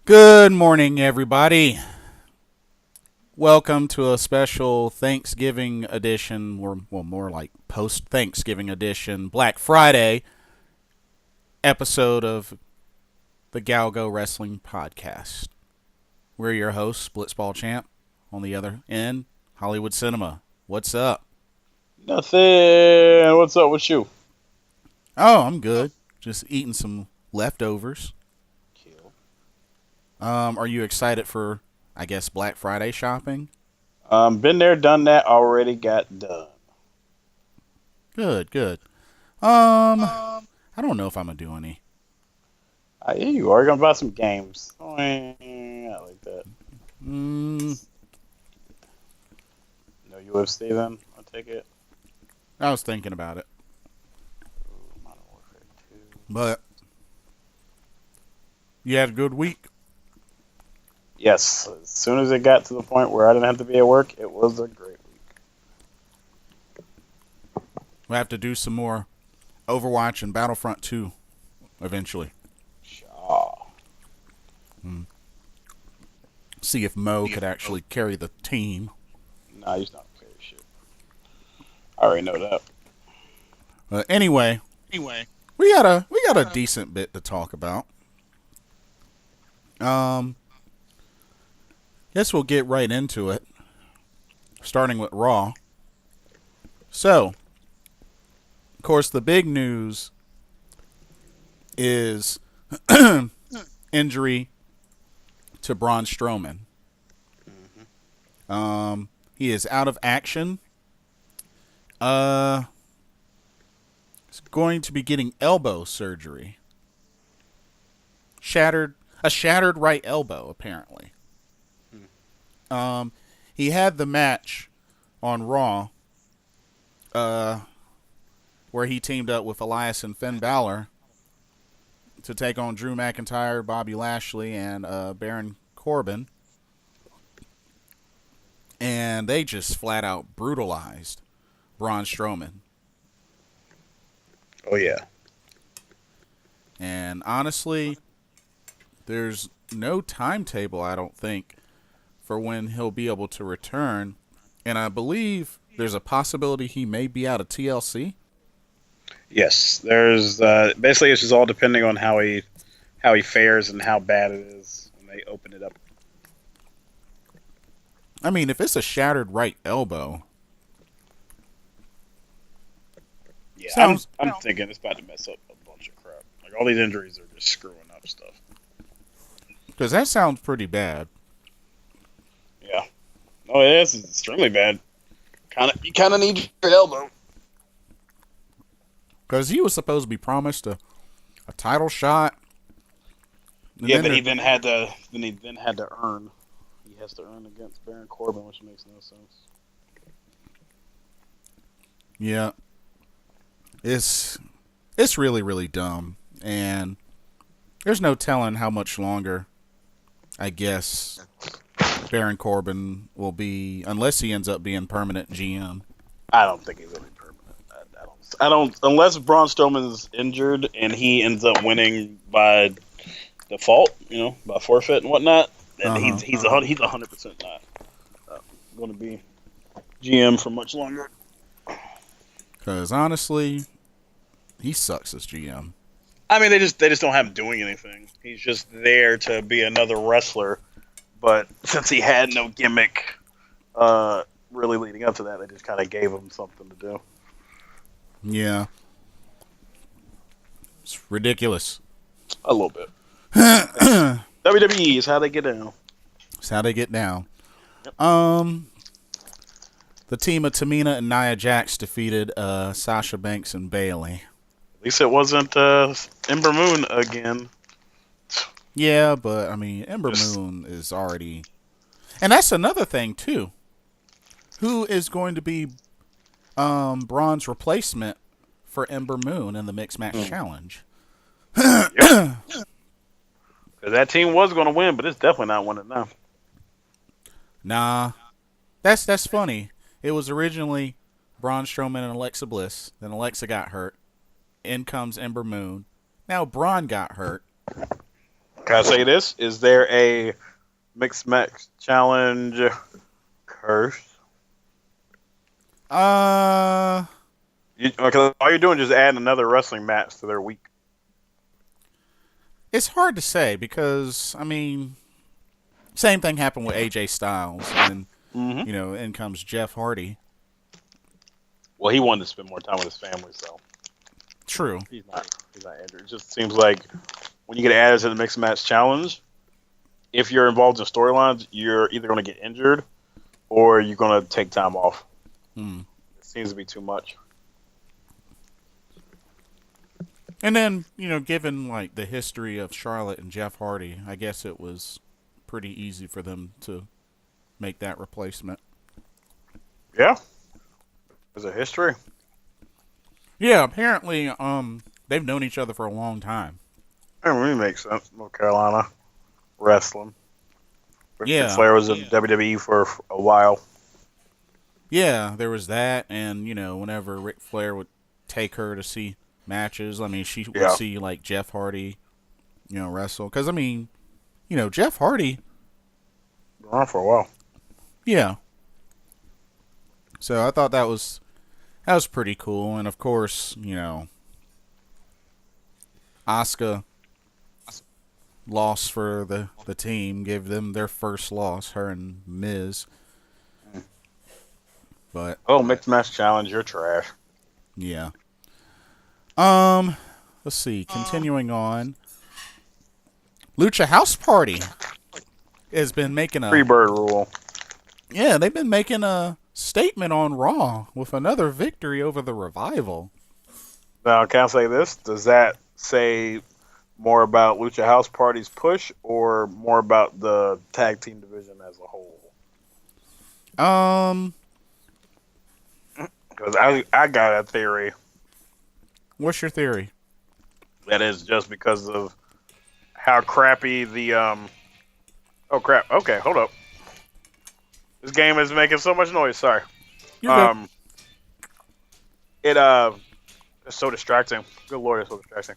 Good morning, everybody. Welcome to a special Thanksgiving edition, or more like post-Thanksgiving edition, Black Friday episode of the GOWGO Wrestling Podcast. We're your hosts, Blitzball Champ. On the other end, Hollywood Cinema. What's up? Nothing. What's up with you? Oh, I'm good. Just eating some leftovers. Kill. Are you excited for, I guess, Black Friday shopping? Been there, done that, already got done. Good. I don't know if I'm gonna do any. Yeah, you are gonna buy some games. I like that. No UFC then, I'll take it. I was thinking about it. Modern Warfare 2. But you had a good week? Yes, as soon as it got to the point where I didn't have to be at work, it was a great week. We'll have to do some more Overwatch and Battlefront 2 eventually. Shaw. See if Mo could actually carry the team. Nah, he's not fair shit. I already know that. Anyway, we got a decent bit to talk about. Guess we'll get right into it, starting with Raw. So, of course, the big news is injury to Braun Strowman. He is out of action. He's going to be getting elbow surgery. A shattered right elbow, apparently. He had the match on Raw, where he teamed up with Elias and Finn Balor to take on Drew McIntyre, Bobby Lashley, and Baron Corbin. And they just flat out brutalized Braun Strowman. Oh, yeah. And honestly, there's no timetable, I don't think, for when he'll be able to return. And I believe there's a possibility he may be out of TLC. Yes, there's basically it's just all depending on how he fares and how bad it is when they open it up. I mean, if it's a shattered right elbow, yeah, I'm thinking it's about to mess up a bunch of crap. Like all these injuries are just screwing up stuff. Because that sounds pretty bad. Yeah. Oh, it is. It's extremely bad. You kind of need your elbow. Because he was supposed to be promised a title shot. Yeah, but he then had to earn. He has to earn against Baron Corbin, which makes no sense. Yeah. It's really, really dumb. And there's no telling how much longer, I guess, Baron Corbin will be, unless he ends up being permanent GM. I don't think he's going to be permanent. I don't, unless Braun Strowman is injured and he ends up winning by default, by forfeit and whatnot. And he's 100% not going to be GM for much longer. Because honestly, he sucks as GM. I mean, they just don't have him doing anything. He's just there to be another wrestler. But since he had no gimmick, really leading up to that, they just kind of gave him something to do. Yeah, it's ridiculous. A little bit. WWE is how they get down. It's how they get down. Yep. The team of Tamina and Nia Jax defeated Sasha Banks and Bayley. At least it wasn't Ember Moon again. Yeah, but I mean, Ember Moon is already, and that's another thing too. Who is going to be Braun's replacement for Ember Moon in the Mixed Match Challenge? Because that team was going to win, but it's definitely not winning now. Nah, that's funny. It was originally Braun Strowman and Alexa Bliss. Then Alexa got hurt. In comes Ember Moon. Now Braun got hurt. Can I say this? Is there a mixed match challenge curse? Uh, Because all you're doing is just adding another wrestling match to their week. it's hard to say because I mean, same thing happened with AJ Styles, and in comes Jeff Hardy. Well, he wanted to spend more time with his family, so True. he's not injured. It just seems like when you get added to the mixed match challenge, if you're involved in storylines, you're either going to get injured or you're going to take time off. It seems to be too much. And then, given like the history of Charlotte and Jeff Hardy, I guess it was pretty easy for them to make that replacement. Yeah. There's a history. Yeah, apparently they've known each other for a long time. That really makes sense. North Carolina wrestling. Yeah. Flair was in WWE for a while. Yeah, there was that, and whenever Ric Flair would take her to see matches, I mean, she would see like Jeff Hardy, wrestle. Because I mean, Jeff Hardy Been around for a while. Yeah. So I thought that was pretty cool, and of course, Oscar loss for the team, gave them their first loss, her and Miz. But mixed match challenge, you're trash. yeah. Let's see. Continuing on, Lucha House Party has been making a Freebird rule. Yeah, they've been making a statement on Raw with another victory over the Revival. Now, can I say this? Does that say more about Lucha House Party's push or more about the tag team division as a whole? Because I got a theory. What's your theory? That is just because of how crappy the Oh crap! Okay, hold up. This game is making so much noise. Sorry. You're good. It's so distracting. Good lord, it's so distracting.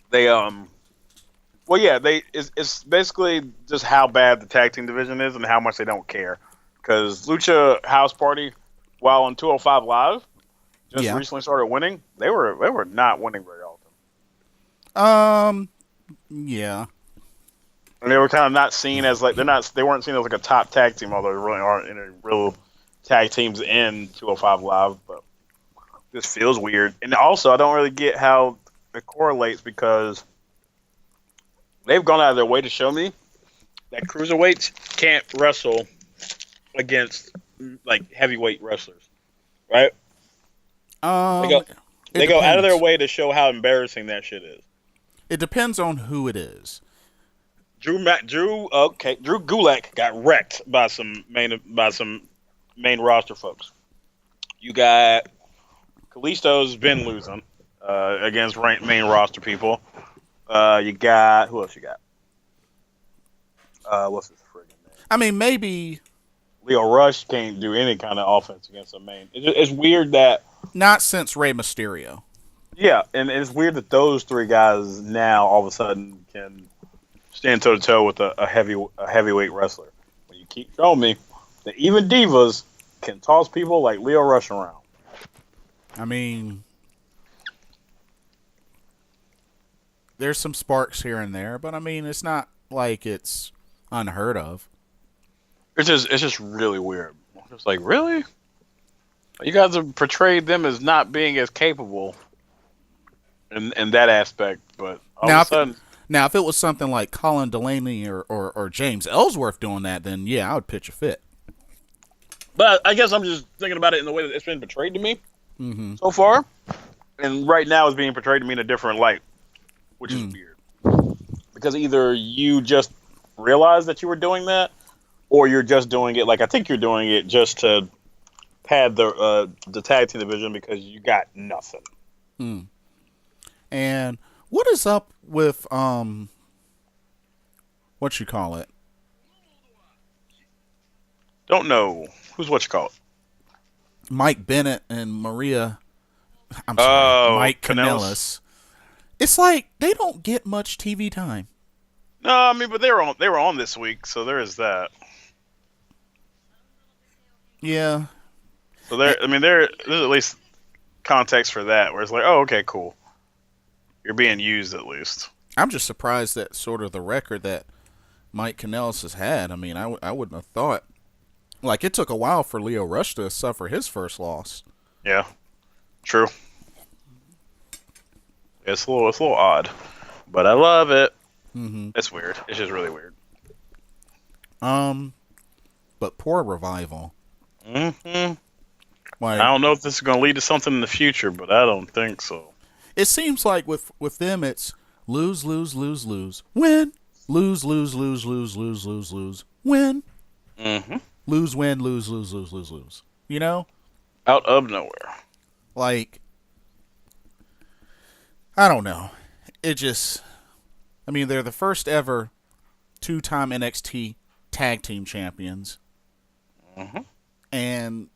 They well yeah, it's basically just how bad the tag team division is and how much they don't care. Because Lucha House Party, while on 205 Live, just recently started winning. They were not winning very often. Yeah. And they were kind of not seen as like they weren't seen as like a top tag team, although they really aren't any real tag teams in 205 Live. But this feels weird, and also I don't really get how it correlates because they've gone out of their way to show me that cruiserweights can't wrestle against like heavyweight wrestlers, right? They go out of their way to show how embarrassing that shit is. It depends on who it is. Drew Gulak got wrecked by some main roster folks. You got Kalisto's been losing against main roster people. You got who else? You got what's his friggin' name? I mean, maybe Leo Rush can't do any kind of offense against a main. It's weird that not since Rey Mysterio. Yeah, and it's weird that those three guys now all of a sudden can stand toe to toe with a heavyweight wrestler. When you keep showing me that even divas can toss people like Leo Rush around. I mean, there's some sparks here and there, but I mean, it's not like it's unheard of. It's just really weird. It's like, really? You guys have portrayed them as not being as capable in that aspect, but all of a sudden. Now, if it was something like Colin Delaney or James Ellsworth doing that, then yeah, I would pitch a fit. But I guess I'm just thinking about it in the way that it's been portrayed to me so far. And right now it's being portrayed to me in a different light, which is weird. Because either you just realize that you were doing that, or you're just doing it, like I think you're doing it just to pad the tag team division because you got nothing. And what is up with what you call it? Don't know. Who's what you call it? Mike Bennett and Maria. I'm sorry, Mike Kanellis. It's like they don't get much TV time. No, I mean, but they were on this week, so there is that. Yeah. So there's at least context for that, where it's like, oh, okay, cool, you're being used at least. I'm just surprised that sort of the record that Mike Kanellis has had. I mean, I wouldn't have thought. Like, it took a while for Lio Rush to suffer his first loss. Yeah, true. It's a little odd, but I love it. Mm-hmm. It's weird. It's just really weird. But poor Revival. Mm-hmm. Like, I don't know if this is going to lead to something in the future, but I don't think so. it seems like with them, it's lose, lose, lose, lose, win, lose, lose, lose, lose, lose, lose, lose, win, Mm-hmm. lose, win, lose, lose, lose, lose, lose. You know, Out of nowhere. like, I don't know. It just, I mean, they're the first ever 2-time NXT tag team champions, Mm-hmm. and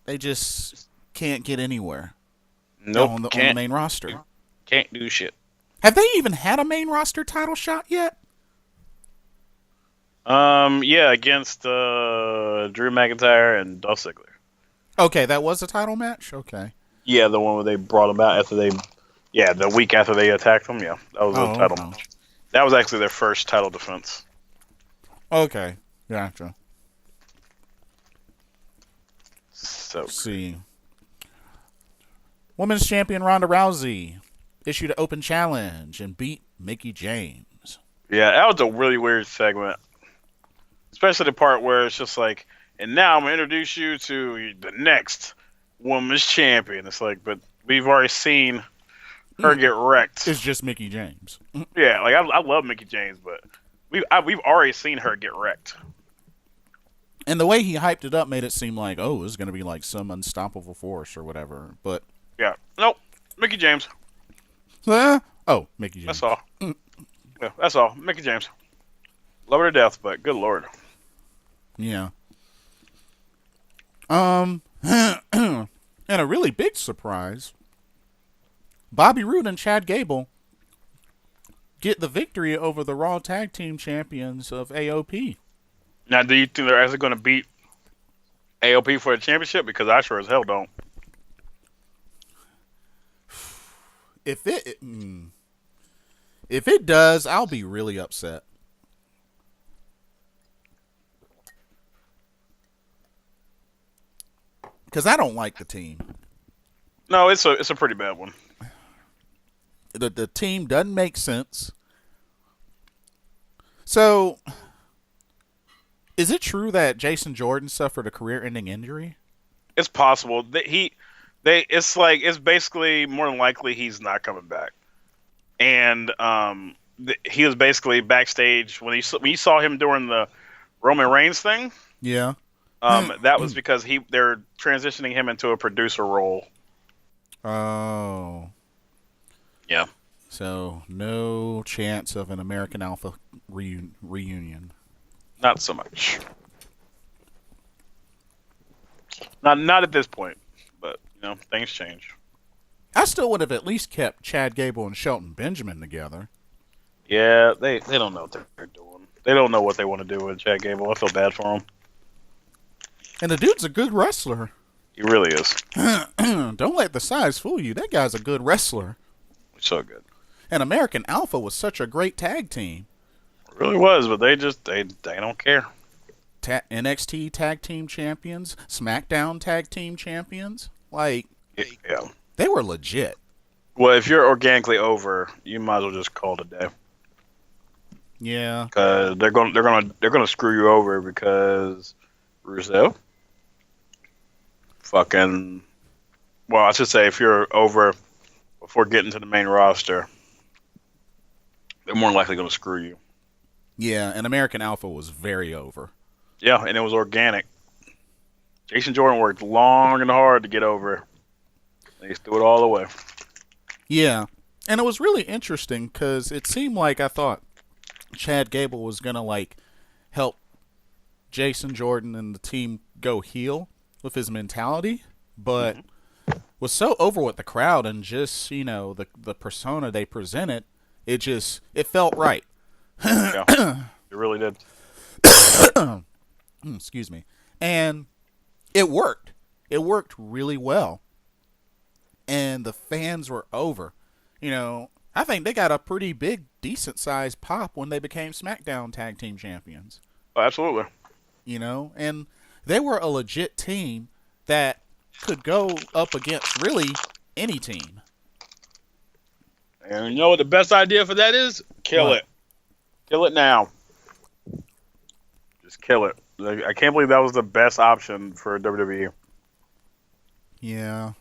they just can't get anywhere. Nope. On the main roster. Can't do shit. Have they even had a main roster title shot yet? Yeah, against Drew McIntyre and Dolph Ziggler. Okay, that was a title match? Okay. Yeah, the one where they brought him out the week after they attacked him. Yeah, that was a title match. That was actually their first title defense. Okay, gotcha. So Let's see. Women's champion Ronda Rousey issued an open challenge and beat Mickie James. yeah, that was a really weird segment. Especially the part where it's just like, and now I'm going to introduce you to the next women's champion. It's like, but we've already seen her get wrecked. It's just Mickie James. Yeah, like I love Mickie James, but we've already seen her get wrecked. And the way he hyped it up made it seem like, oh, this is going to be like some unstoppable force or whatever. But Yeah, nope, Mickie James. Mickie James. That's all. Yeah, that's all. Mickie James. Love her to death, but good lord. Yeah. And a really big surprise, Bobby Roode and Chad Gable get the victory over the Raw Tag Team Champions of AOP. Now, do you think they're actually going to beat AOP for the championship? Because I sure as hell don't. If it does, I'll be really upset. Because I don't like the team. No, it's a pretty bad one. The team doesn't make sense. So, is it true that Jason Jordan suffered a career-ending injury? It's possible that it's basically more than likely he's not coming back. And he was basically backstage when you saw him during the Roman Reigns thing. Yeah. That was because they're transitioning him into a producer role. Oh. Yeah. So, no chance of an American Alpha reunion. Not so much. Not at this point, but things change. I still would have at least kept Chad Gable and Shelton Benjamin together. Yeah, they don't know what they're doing. They don't know what they want to do with Chad Gable. I feel bad for him. And the dude's a good wrestler. He really is. Don't let the size fool you. That guy's a good wrestler. So good. And American Alpha was such a great tag team. It really was, but they don't care. NXT tag team champions, SmackDown tag team champions. Like, yeah. They were legit. Well, if you're organically over, you might as well just call it a day. Yeah. Because they're gonna screw you over because Rusev. I should say if you're over before getting to the main roster, they're more likely going to screw you. Yeah, and American Alpha was very over. Yeah, and it was organic. Jason Jordan worked long and hard to get over. They just threw it all away. Yeah, and it was really interesting because it seemed like I thought Chad Gable was going to help Jason Jordan and the team go heel with his mentality, but was so over with the crowd and just, the persona they presented, It felt right. Yeah, it really did. Excuse me. And it worked. It worked really well. And the fans were over. I think they got a pretty big, decent-sized pop when they became SmackDown Tag Team Champions. Oh, absolutely. And they were a legit team that could go up against really any team. And you know what the best idea for that is? Kill it. Kill it now. Just kill it. I can't believe that was the best option for WWE. Yeah.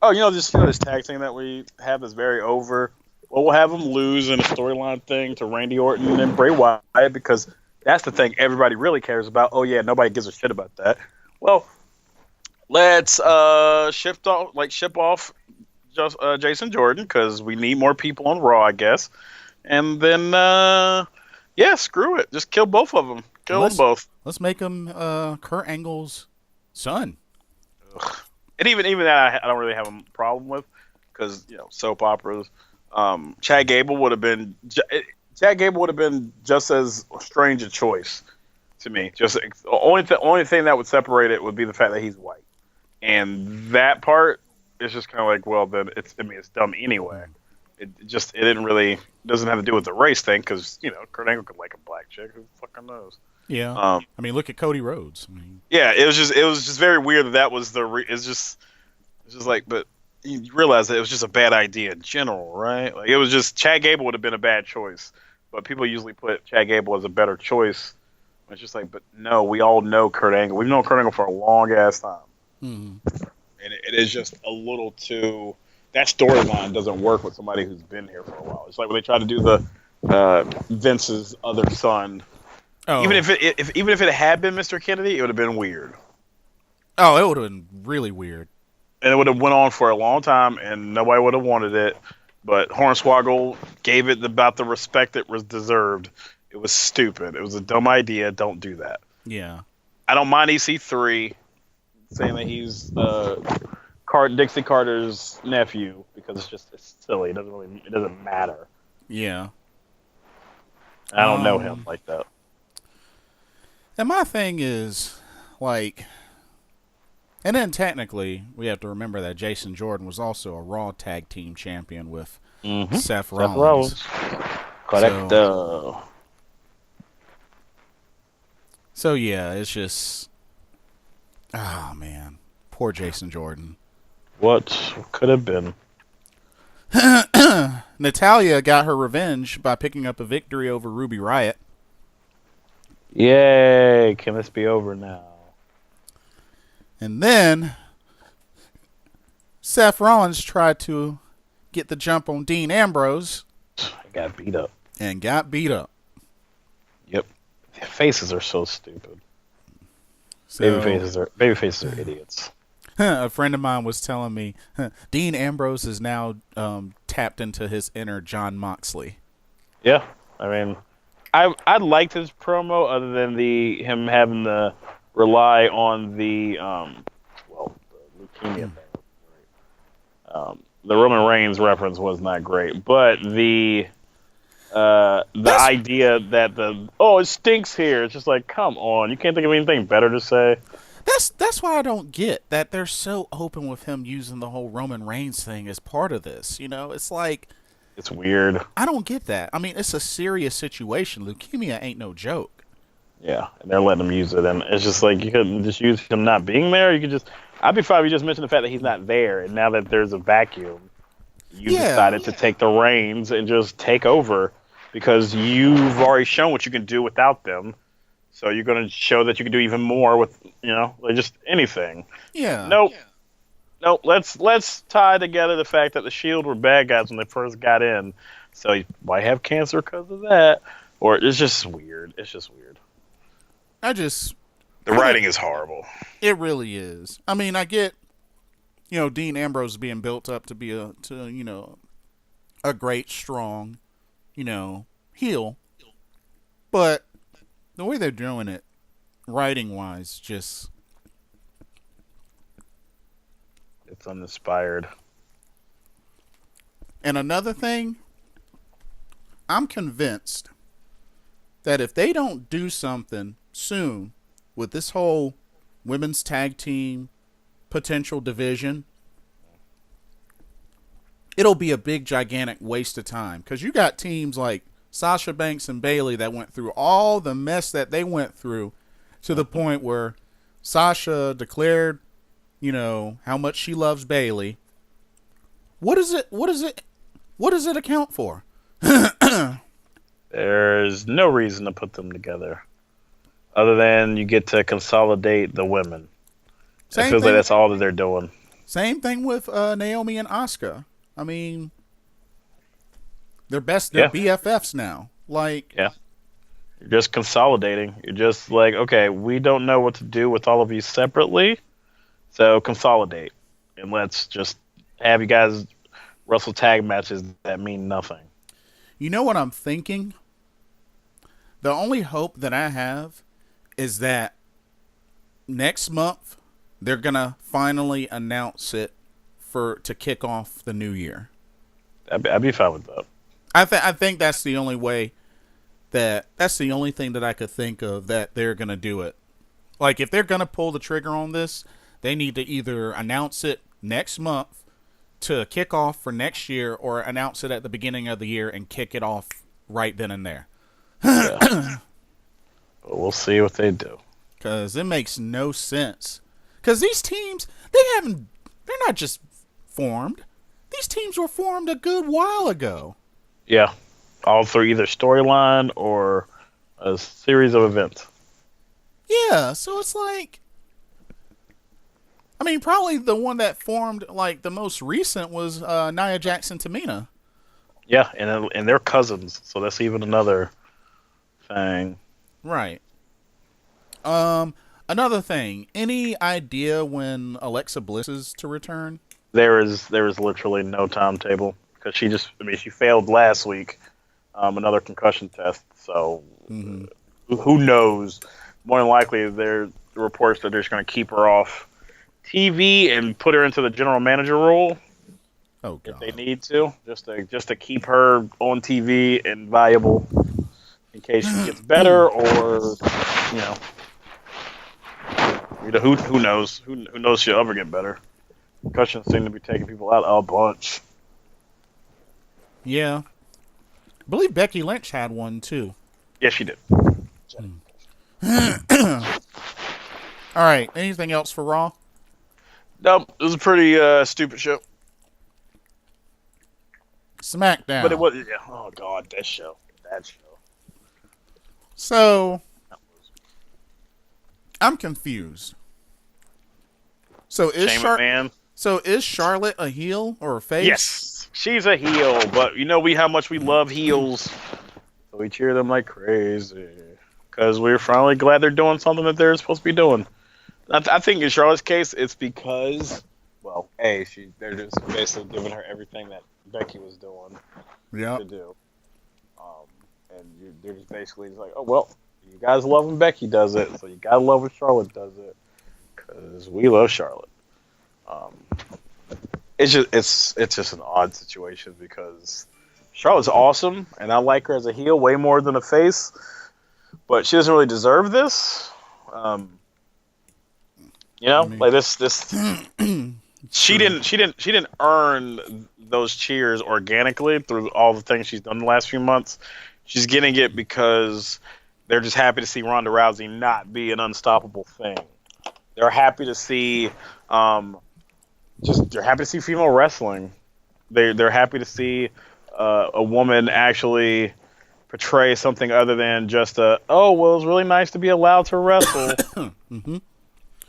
Oh, this tag thing that we have is very over. Well, we'll have them lose in a storyline thing to Randy Orton and Bray Wyatt because that's the thing everybody really cares about. Oh yeah, nobody gives a shit about that. Well, let's ship off just Jason Jordan because we need more people on Raw, I guess. And then screw it, just kill both of them. Kill them both. Let's make him Kurt Angle's son. Ugh. And even that I don't really have a problem with because soap operas. Chad Gable would have been just as strange a choice to me. Just the only thing that would separate it would be the fact that he's white, and that part is just kind of like, well, then it's dumb anyway. It doesn't have to do with the race thing because Kurt Angle could like a black chick. Who fucking knows? Yeah. Look at Cody Rhodes. Yeah, it was just very weird that was it's just like, but you realize that it was just a bad idea in general, right? Like it was just Chad Gable would have been a bad choice, but people usually put Chad Gable as a better choice. It's just like, but no, we all know Kurt Angle. We've known Kurt Angle for a long ass time, and it is just a little too. That storyline doesn't work with somebody who's been here for a while. It's like when they try to do the Vince's other son. Oh. Even if it had been Mr. Kennedy, it would have been weird. Oh, it would have been really weird. And it would have went on for a long time, and nobody would have wanted it. But Hornswoggle gave it about the respect it was deserved. It was stupid. It was a dumb idea. Don't do that. Yeah. I don't mind EC3 saying that he's Dixie Carter's nephew because it's silly. It doesn't matter. Yeah. I don't know him like that. And my thing is, like, and then technically, we have to remember that Jason Jordan was also a Raw Tag Team Champion with Seth Rollins. Correcto. So yeah, it's just, oh man, poor Jason Jordan. What could have been? Natalya got her revenge by picking up a victory over Ruby Riott. Yay! Can this be over now? And then Seth Rollins tried to get the jump on Dean Ambrose. Got beat up. Yep. Their faces are so stupid. Babyfaces are idiots. A friend of mine was telling me Dean Ambrose is now tapped into his inner Jon Moxley. Yeah, I mean, I liked his promo other than him having to rely on the leukemia thing. The Roman Reigns reference was not great, but the idea that it stinks here. It's just like, come on, you can't think of anything better to say. That's why I don't get that they're so open with him using the whole Roman Reigns thing as part of this. It's like, it's weird. I don't get that. I mean, it's a serious situation. Leukemia ain't no joke. Yeah, and they're letting him use it, and it's just like you couldn't just use him not being there. You could just. I'd be fine if you just mentioned the fact that he's not there, and now that there's a vacuum, you decided to take the reins and just take over because you've already shown what you can do without them. So you're going to show that you can do even more with, like just anything. Yeah. Nope. Let's tie together the fact that the Shield were bad guys when they first got in. So you might have cancer because of that, or it's just weird. The writing is horrible. It really is. I mean, I get, Dean Ambrose being built up to be a great, strong, heel, but the way they're doing it, writing-wise, just... It's uninspired. And another thing, I'm convinced that if they don't do something soon with this whole women's tag team potential division, it'll be a big, gigantic waste of time. Because you got teams like Sasha Banks and Bayley that went through all the mess that they went through to the point where Sasha declared, how much she loves Bayley. What does it account for? There's no reason to put them together other than you get to consolidate the women. It feels like that's all that they're doing. Same thing with Naomi and Oscar. I mean, they're BFFs now. Yeah. You're just consolidating. You're just like, okay, we don't know what to do with all of you separately, so consolidate. And let's just have you guys wrestle tag matches that mean nothing. You know what I'm thinking? The only hope that I have is that next month they're going to finally announce it to kick off the new year. I'd be fine with that. I think that's the only way that's the only thing that I could think of that they're going to do it. Like, if they're going to pull the trigger on this, they need to either announce it next month to kick off for next year, or announce it at the beginning of the year and kick it off right then and there. Yeah. We'll see what they do. Because it makes no sense. Because these teams, they're not just formed. These teams were formed a good while ago. Yeah. All through either storyline or a series of events. Yeah, so it's like, I mean, probably the one that formed, like, the most recent was Nia Jackson Tamina. Yeah, and they're cousins, so that's even another thing. Right. Another thing, any idea when Alexa Bliss is to return? There is literally no timetable because she failed last week, another concussion test. So who knows? More than likely, there are reports that they're just going to keep her off TV and put her into the general manager role. Oh God! If they need to, just to keep her on TV and valuable in case she gets better, or who knows? Who knows she'll ever get better? Concussions seem to be taking people out a bunch. Yeah, I believe Becky Lynch had one too. Yeah, she did. All right. Anything else for Raw? Nope. It was a pretty stupid show. SmackDown. But it was, yeah. Oh God, that show. So, I'm confused. So is Charlotte a heel or a face? Yes, she's a heel. But how much we love heels, so we cheer them like crazy because we're finally glad they're doing something that they're supposed to be doing. I think in Charlotte's case, it's because, they're just basically giving her everything that Becky was doing to do. And they're just basically like, oh, well, you guys love when Becky does it, so you gotta love when Charlotte does it, because we love Charlotte. It's just an odd situation because Charlotte's awesome, and I like her as a heel way more than a face, but she doesn't really deserve this. Like this. She didn't earn those cheers organically through all the things she's done the last few months. She's getting it because they're just happy to see Ronda Rousey not be an unstoppable thing. They're happy to see, they're happy to see female wrestling. They're happy to see a woman actually portray something other than just it was really nice to be allowed to wrestle. Mm-hmm.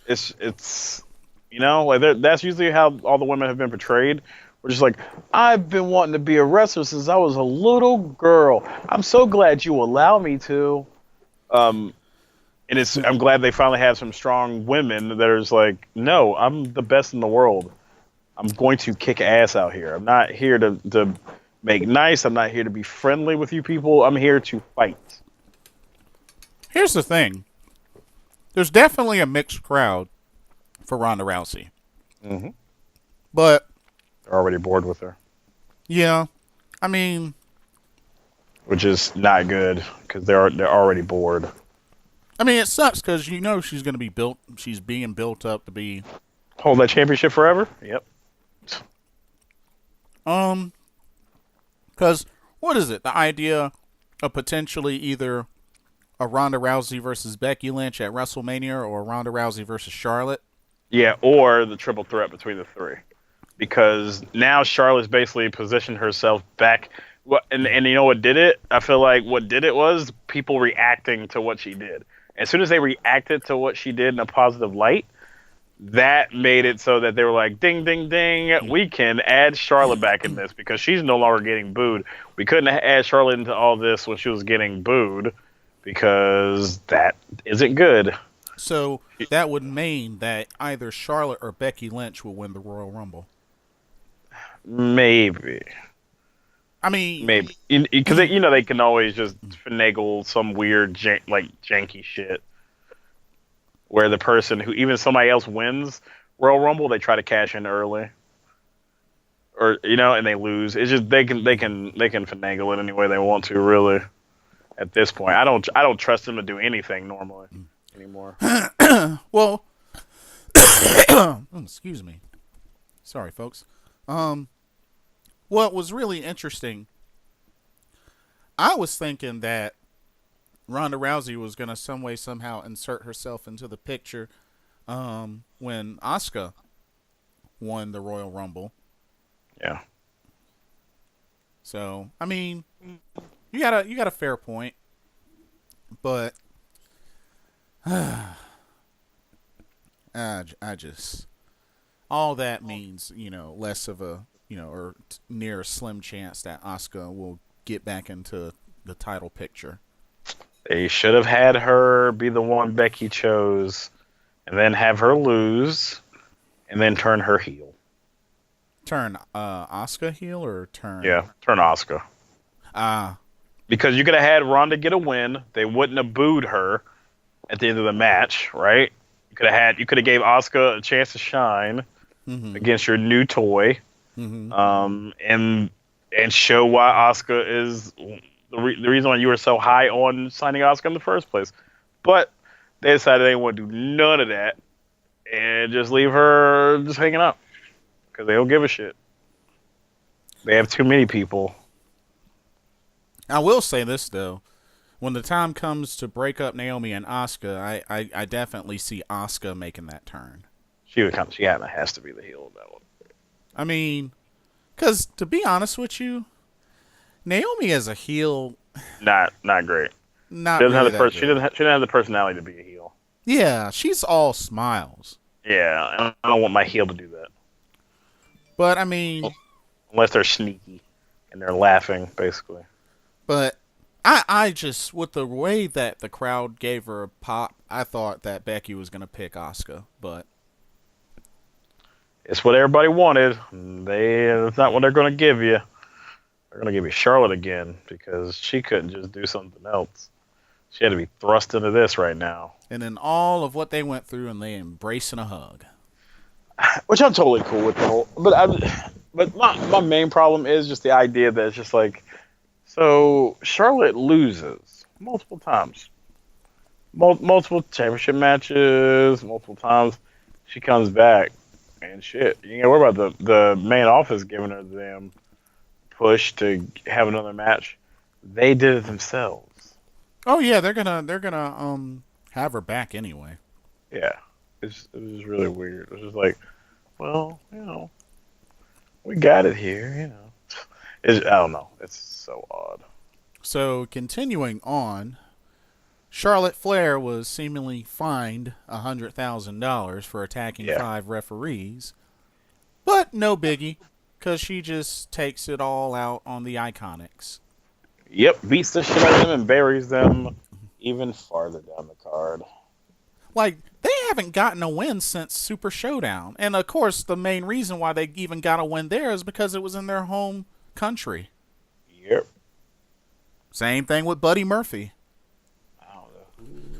It's that's usually how all the women have been portrayed. We're just like, I've been wanting to be a wrestler since I was a little girl. I'm so glad you allow me to. And I'm glad they finally have some strong women that are just like, no, I'm the best in the world. I'm going to kick ass out here. I'm not here to make nice. I'm not here to be friendly with you people. I'm here to fight. Here's the thing. There's definitely a mixed crowd for Ronda Rousey. Mm-hmm. But they're already bored with her. Yeah. I mean, which is not good because they're already bored. I mean, it sucks because she's going to be built. She's being built up to be hold that championship forever. Yep. Because what is it? The idea of potentially either a Ronda Rousey versus Becky Lynch at WrestleMania or Ronda Rousey versus Charlotte. Yeah, or the triple threat between the three, because now Charlotte's basically positioned herself back. And you know what did it? I feel like what did it was people reacting to what she did. As soon as they reacted to what she did in a positive light, that made it so that they were like, ding, ding, ding, we can add Charlotte back in this because she's no longer getting booed. We couldn't add Charlotte into all this when she was getting booed because that isn't good. So that would mean that either Charlotte or Becky Lynch will win the Royal Rumble. Maybe. I mean, maybe because they can always just finagle some weird janky shit where the person who even somebody else wins Royal Rumble, they try to cash in early, or and they lose. It's just they can finagle it any way they want to. Really, at this point, I don't trust them to do anything normally anymore. Well, excuse me. Sorry, folks. What was really interesting, I was thinking that Ronda Rousey was going to some way, somehow insert herself into the picture when Oscar won the Royal Rumble. Yeah. So, I mean, you got a fair point, but I just all that means, less of a or near a slim chance that Asuka will get back into the title picture. They should have had her be the one Becky chose, and then have her lose, and then turn her heel. Turn Asuka heel or turn? Yeah, turn Asuka. Because you could have had Ronda get a win. They wouldn't have booed her at the end of the match, right? You could have gave Asuka a chance to shine against your new toy. And show why Asuka is the reason why you were so high on signing Asuka in the first place. But they decided they didn't want to do none of that and just leave her just hanging out because they don't give a shit. They have too many people. I will say this though, when the time comes to break up Naomi and Oscar, I definitely see Asuka making that turn. She has to be the heel of that one. I mean, because to be honest with you, Naomi as a heel, not great. Not she doesn't really have the she doesn't have the personality to be a heel. Yeah, she's all smiles. Yeah, I don't want my heel to do that. But I mean, unless they're sneaky and they're laughing, basically. But I just, with the way that the crowd gave her a pop, I thought that Becky was gonna pick Asuka, but. It's what everybody wanted. It's not what they're going to give you. They're going to give you Charlotte again because she couldn't just do something else. She had to be thrust into this right now. And then all of what they went through, and they embracing a hug. Which I'm totally cool with the whole. But my main problem is just the idea that it's just like, so Charlotte loses multiple times, multiple championship matches, multiple times. She comes back. And shit, you know, worry about the main office giving her the damn push to have another match. They did it themselves. Oh yeah, they're gonna have her back anyway. Yeah, it was really weird. It was just like, well, we got it here. I don't know. It's so odd. So continuing on, Charlotte Flair was seemingly fined $100,000 for attacking 5 referees, but no biggie, because she just takes it all out on the Iconics. Yep, beats the shit out of them and buries them even farther down the card. Like, they haven't gotten a win since Super Showdown, and of course the main reason why they even got a win there is because it was in their home country. Yep. Same thing with Buddy Murphy.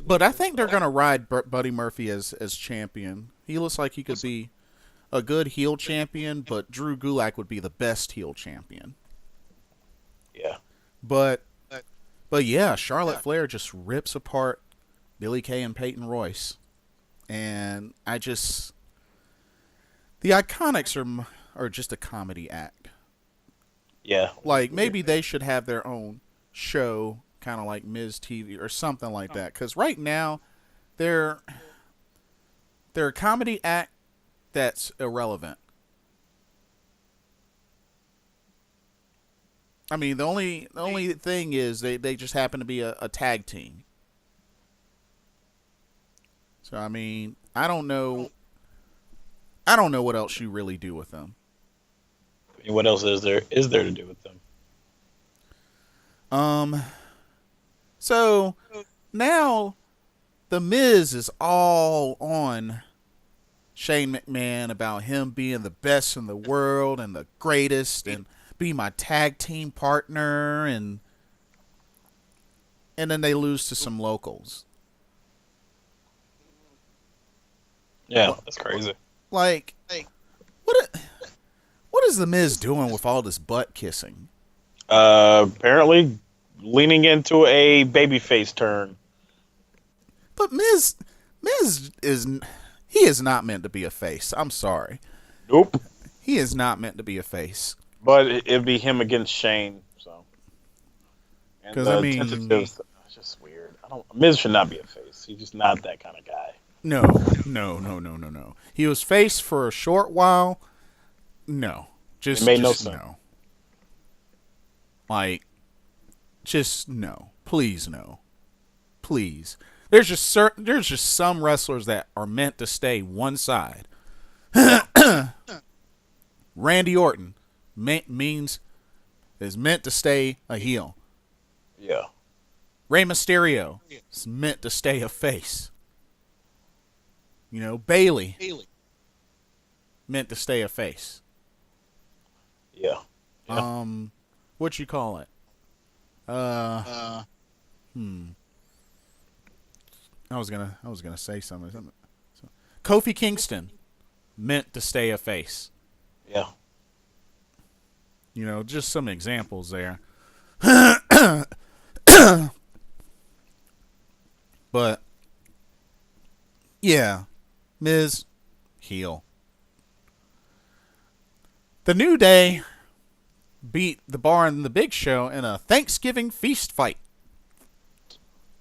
But I think they're going to ride Buddy Murphy as champion. He looks like he could be a good heel champion, but Drew Gulak would be the best heel champion. Yeah. But But yeah, Charlotte Flair just rips apart Billie Kay and Peyton Royce. And the Iconics are just a comedy act. Yeah. Like, maybe they should have their own show, kind of like Miz TV or something like that. Because right now, they're a comedy act that's irrelevant. I mean, the only thing is they just happen to be a tag team. So, I mean, I don't know what else you really do with them. What else is there to do with them? So now the Miz is all on Shane McMahon about him being the best in the world and the greatest and be my tag team partner, and then they lose to some locals. Yeah, that's crazy. Like, what is the Miz doing with all this butt kissing? Apparently leaning into a babyface turn. But Miz is not meant to be a face. I'm sorry. Nope. He is not meant to be a face. But it'd be him against Shane, so. Because I mean, it's just weird. Miz should not be a face. He's just not that kind of guy. No. He was face for a short while. No, It made no sense. No. Like, just no. Please no. Please. There's just some wrestlers that are meant to stay one side. Randy Orton is meant to stay a heel. Yeah. Rey Mysterio is meant to stay a face. You know, Bayley meant to stay a face. Yeah. What you call it? I was gonna say something. Kofi Kingston meant to stay a face. Yeah. You know, just some examples there. But yeah, Miz heel. The New Day beat the Bar and the Big Show in a Thanksgiving feast fight.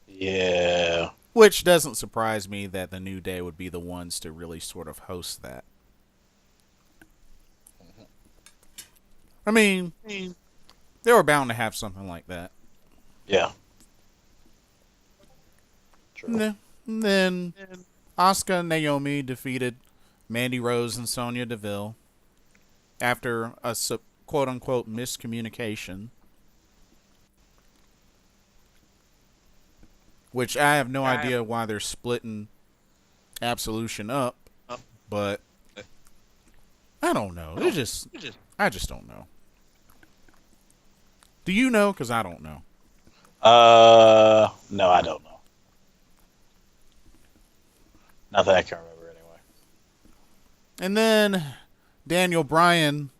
Yeah. Which doesn't surprise me that the New Day would be the ones to really sort of host that. I mean, they were bound to have something like that. Yeah. True. And then Oscar and Naomi defeated Mandy Rose and Sonya Deville after a quote-unquote miscommunication. Which I have no idea why they're splitting Absolution up, but I don't know. I just don't know. Do you know? Because I don't know. No, I don't know. Not that I can remember anyway. And then Daniel Bryan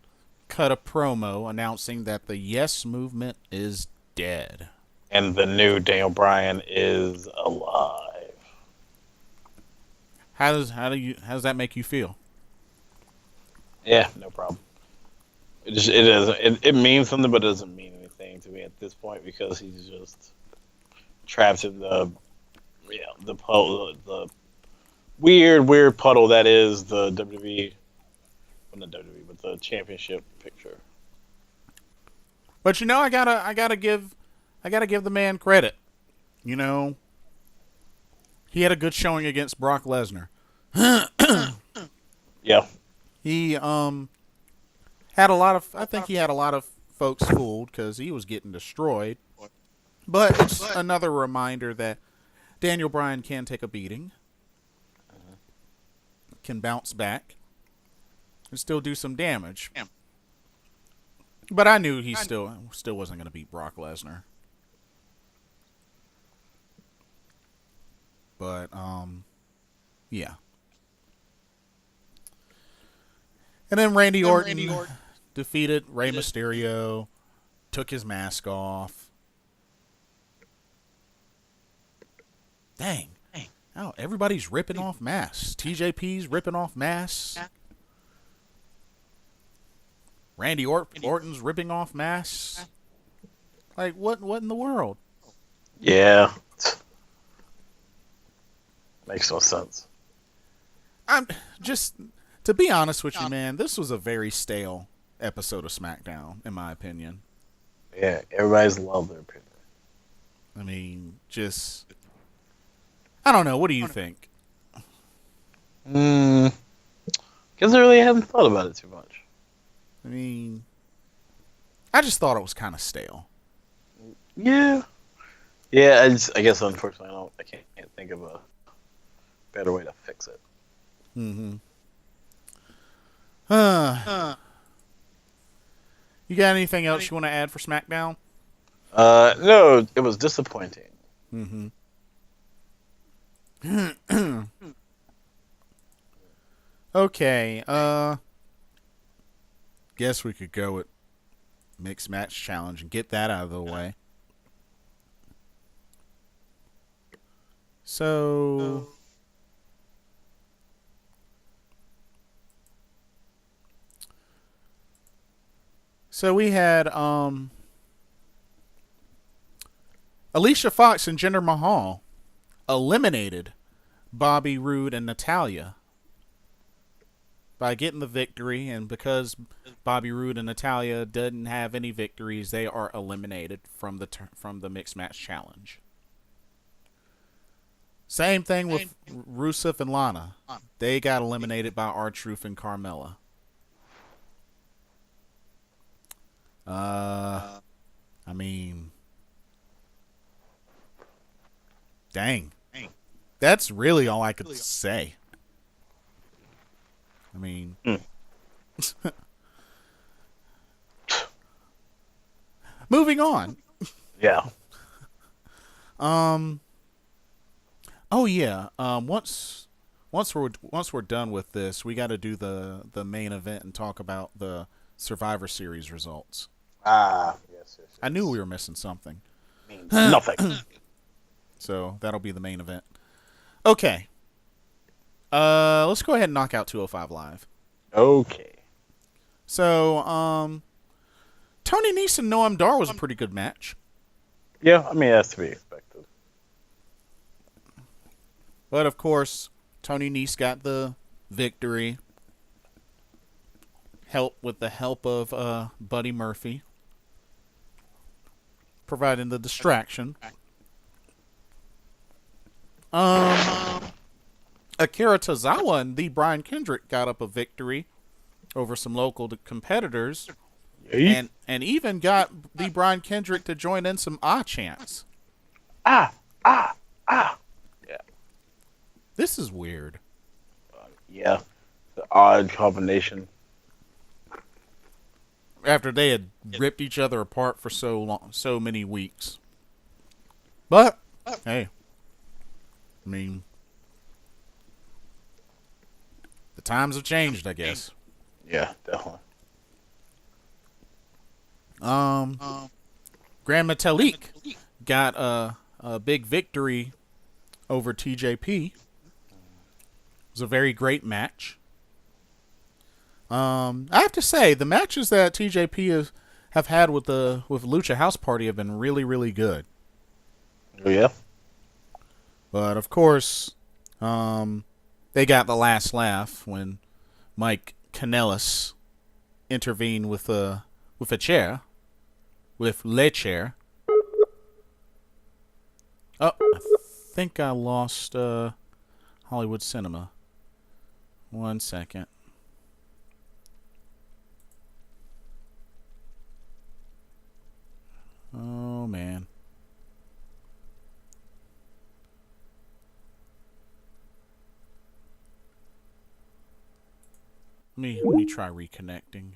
cut a promo announcing that the Yes Movement is dead. And the new Daniel Bryan is alive. How does that make you feel? Yeah, no problem. It means something, but it doesn't mean anything to me at this point because he's just trapped in the weird puddle that is the WWE, well, not WWE, but the championship picture. But you know, I gotta give the man credit. You know, he had a good showing against Brock Lesnar. Yeah. He had a lot of folks fooled because he was getting destroyed. But it's another reminder that Daniel Bryan can take a beating, can bounce back, and still do some damage. But I knew he still wasn't going to beat Brock Lesnar. But yeah. And then Randy Orton defeated Rey Mysterio, took his mask off. Dang. Oh, everybody's ripping off masks. TJP's ripping off masks. Randy Orton's ripping off masks. Like, what in the world? Yeah. Makes no sense. I'm just, to be honest with you, man, this was a very stale episode of SmackDown, in my opinion. Yeah, everybody's loved their opinion. I mean, just, I don't know. What do you think? Because I really haven't thought about it too much. I mean, I just thought it was kind of stale. Yeah. Yeah, I guess unfortunately I can't think of a better way to fix it. Mm-hmm. You got anything else you want to add for SmackDown? No, it was disappointing. Mm-hmm. Okay, guess we could go with Mixed Match Challenge and get that out of the way. So we had Alicia Fox and Jinder Mahal eliminated Bobby Roode and Natalya by getting the victory, and because Bobby Roode and Natalya didn't have any victories, they are eliminated from the Mixed Match Challenge. Same thing with Rusev and Lana. They got eliminated by R-Truth and Carmella. I mean, dang. That's really all I could say. I mean, moving on. Yeah. Oh yeah. Once we're done with this, we got to do the main event and talk about the Survivor Series results. Yes. I knew we were missing something. Nothing. So that'll be the main event. Okay. Let's go ahead and knock out 205 Live. Okay. So, Tony Nese and Noam Dar was a pretty good match. Yeah, I mean, that's to be expected. But, of course, Tony Nese got the victory. With the help of Buddy Murphy. Providing the distraction. Akira Tozawa and the Brian Kendrick got up a victory over some local competitors, and even got the Brian Kendrick to join in some chants. Yeah. This is weird. Yeah, the odd combination. After they had ripped each other apart for so long, so many weeks. But hey, I mean, the times have changed, I guess. Yeah, definitely. Grand Metalik got a big victory over TJP. It was a very great match. I have to say, the matches that TJP have had with Lucha House Party have been really, really good. Oh yeah. But of course, they got the last laugh when Mike Kanellis intervened with a chair, with Le Chair. Oh, I think I lost Hollywood Cinema. 1 second. Oh man. Let me try reconnecting.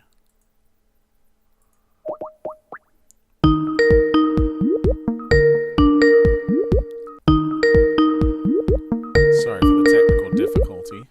Sorry for the technical difficulty.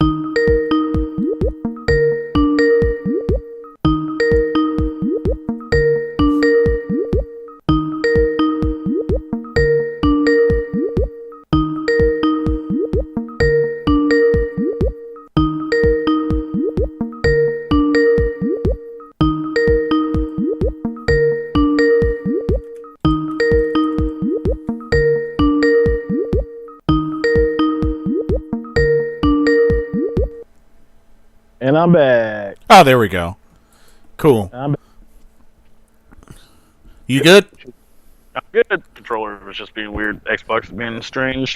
And I'm back. Oh, there we go. Cool. I'm back. You good? I'm good. Controller was just being weird. Xbox being strange.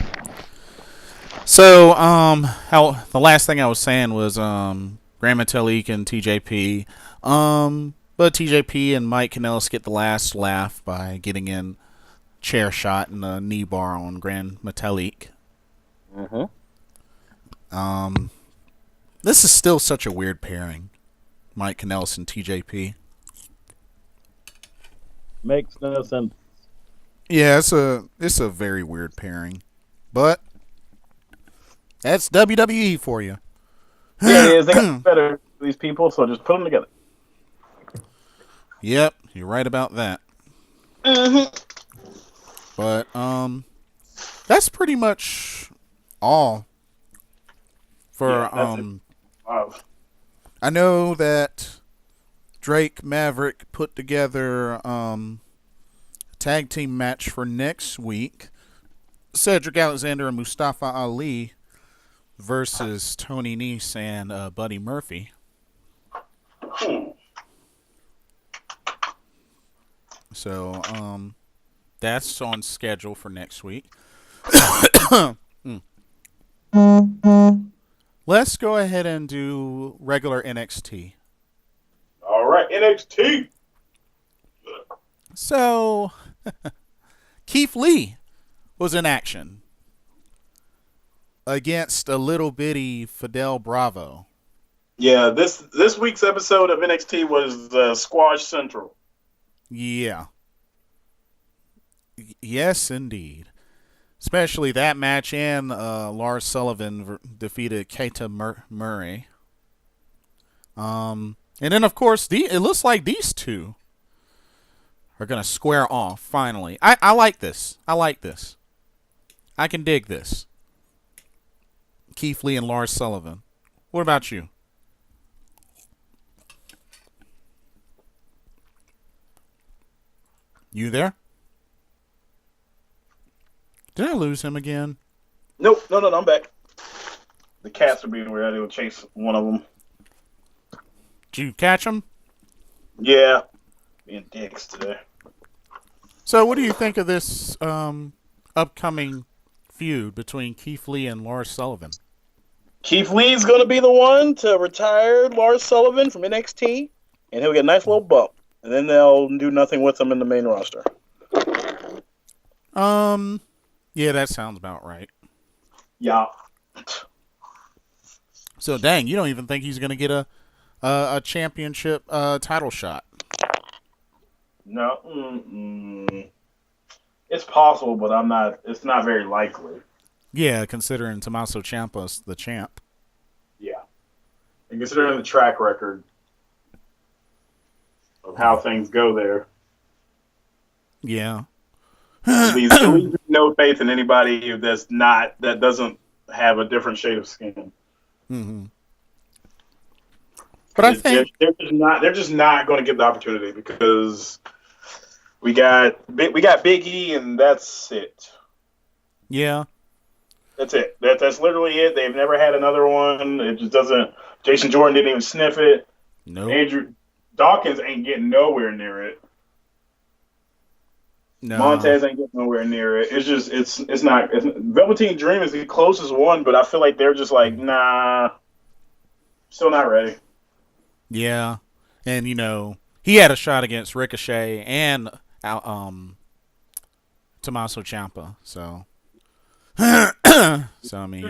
So, how the last thing I was saying was, Grand Metalik and TJP. But TJP and Mike Kanellis get the last laugh by getting in chair shot and a knee bar on Grand Metalik. Mm-hmm. This is still such a weird pairing, Mike Kanellis and TJP. Makes no sense. Yeah, it's a very weird pairing, but that's WWE for you. Yeah, it is. They got better these people, so just put them together. Yep, you're right about that. Mm-hmm. But that's pretty much all for Wow. I know that Drake Maverick put together a tag team match for next week. Cedric Alexander and Mustafa Ali versus Tony Nese and Buddy Murphy. So that's on schedule for next week. Let's go ahead and do regular NXT. All right, NXT. So, Keith Lee was in action against a little bitty Fidel Bravo. Yeah, this week's episode of NXT was Squash Central. Yeah. Yes, indeed. Especially that match, and Lars Sullivan defeated Keita Murray. And then, of course, it looks like these two are going to square off, finally. I like this. I like this. I can dig this. Keith Lee and Lars Sullivan. What about you? You there? Did I lose him again? Nope, no, I'm back. The cats are being weird. I didn't chase one of them. Did you catch him? Yeah, being dicks today. So, what do you think of this upcoming feud between Keith Lee and Lars Sullivan? Keith Lee's going to be the one to retire Lars Sullivan from NXT, and he'll get a nice little bump. And then they'll do nothing with him in the main roster. Yeah, that sounds about right. Yeah. So, dang, you don't even think he's going to get a championship title shot? No. It's possible, but I'm not. It's not very likely. Yeah, considering Tommaso Ciampa's the champ. Yeah. And considering the track record of how things go there. Yeah. Please no faith in anybody that doesn't have a different shade of skin. Mm-hmm. But I think they're just not going to give the opportunity because we got Big E and that's it. Yeah. That's it. That's literally it. They've never had another one. It just doesn't. Jason Jordan didn't even sniff it. No. Andrew Dawkins ain't getting nowhere near it. No. Montez ain't getting nowhere near it. It's just it's not. Velveteen Dream is the closest one, but I feel like they're just like, nah, still not ready. Yeah, and he had a shot against Ricochet and Tommaso Ciampa. So, I mean,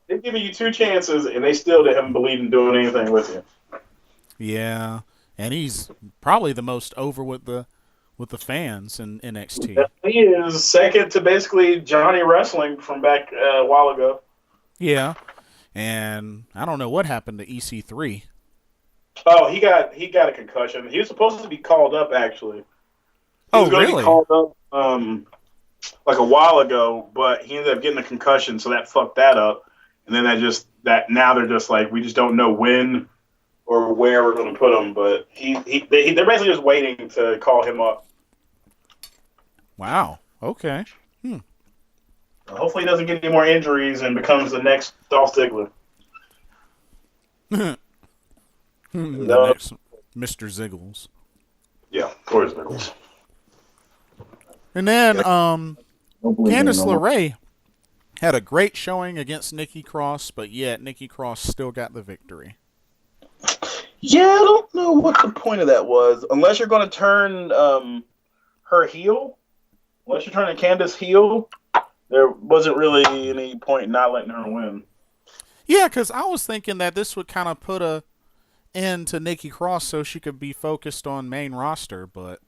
they're giving you two chances, and they still haven't believed in doing anything with you. Yeah, and he's probably the most over with the fans in NXT. He is second to basically Johnny Wrestling from back a while ago. Yeah, and I don't know what happened to EC3. Oh, he got a concussion. He was supposed to be called up actually. He was going to be called up like a while ago, but he ended up getting a concussion, so that fucked that up. And then now they're just like, we just don't know when or where we're going to put him. But they're basically just waiting to call him up. Wow. Okay. Hopefully he doesn't get any more injuries and becomes the next Dolph Ziggler. The next Mr. Ziggles. Yeah, Corey Ziggles. And then Don't believe me Candice no more. LeRae had a great showing against Nikki Cross, but yet Nikki Cross still got the victory. Yeah, I don't know what the point of that was. Unless you're going to turn her heel, unless you're turning Candice heel, there wasn't really any point in not letting her win. Yeah, because I was thinking that this would kind of put a end to Nikki Cross so she could be focused on main roster, but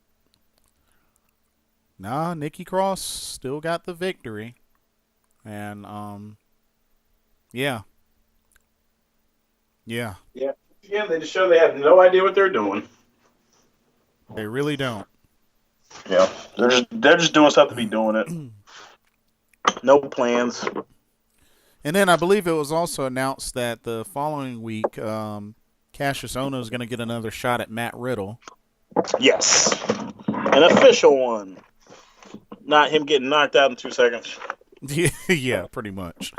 nah, Nikki Cross still got the victory. And, yeah. Yeah. Yeah. Again, they just show they have no idea what they're doing. They really don't. Yeah. They're just doing stuff to be doing it. No plans. And then I believe it was also announced that the following week, Cassius Ohno is going to get another shot at Matt Riddle. Yes. An official one. Not him getting knocked out in 2 seconds. Yeah, pretty much.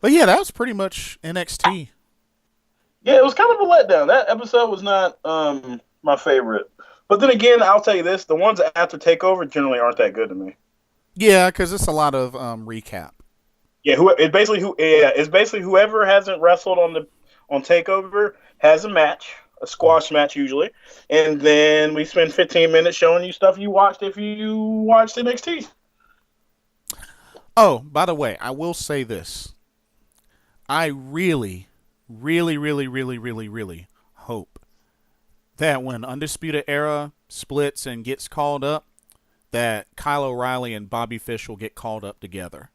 But yeah, that was pretty much NXT. Yeah, it was kind of a letdown. That episode was not my favorite. But then again, I'll tell you this: the ones after Takeover generally aren't that good to me. Yeah, because it's a lot of recap. Yeah, it's basically whoever hasn't wrestled on Takeover has a match, a squash match usually, and then we spend 15 minutes showing you stuff you watched if you watched NXT. Oh, by the way, I will say this: I really, really, really, really, really, really hope that when Undisputed Era splits and gets called up, that Kyle O'Reilly and Bobby Fish will get called up together.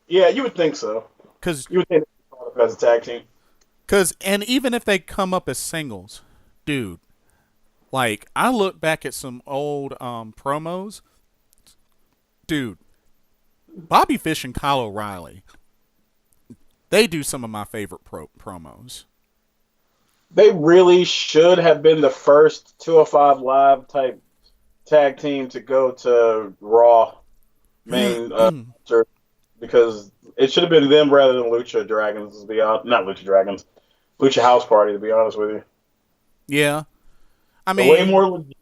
Yeah, you would think so. You would think as a tag team. And even if they come up as singles, dude, like, I look back at some old promos, dude, Bobby Fish and Kyle O'Reilly, they do some of my favorite promos. They really should have been the first 205 Live type tag team to go to Raw main because it should have been them rather than Lucha Dragons. To be honest, not Lucha Dragons, Lucha House Party. To be honest with you, yeah, I mean, way more. Legit,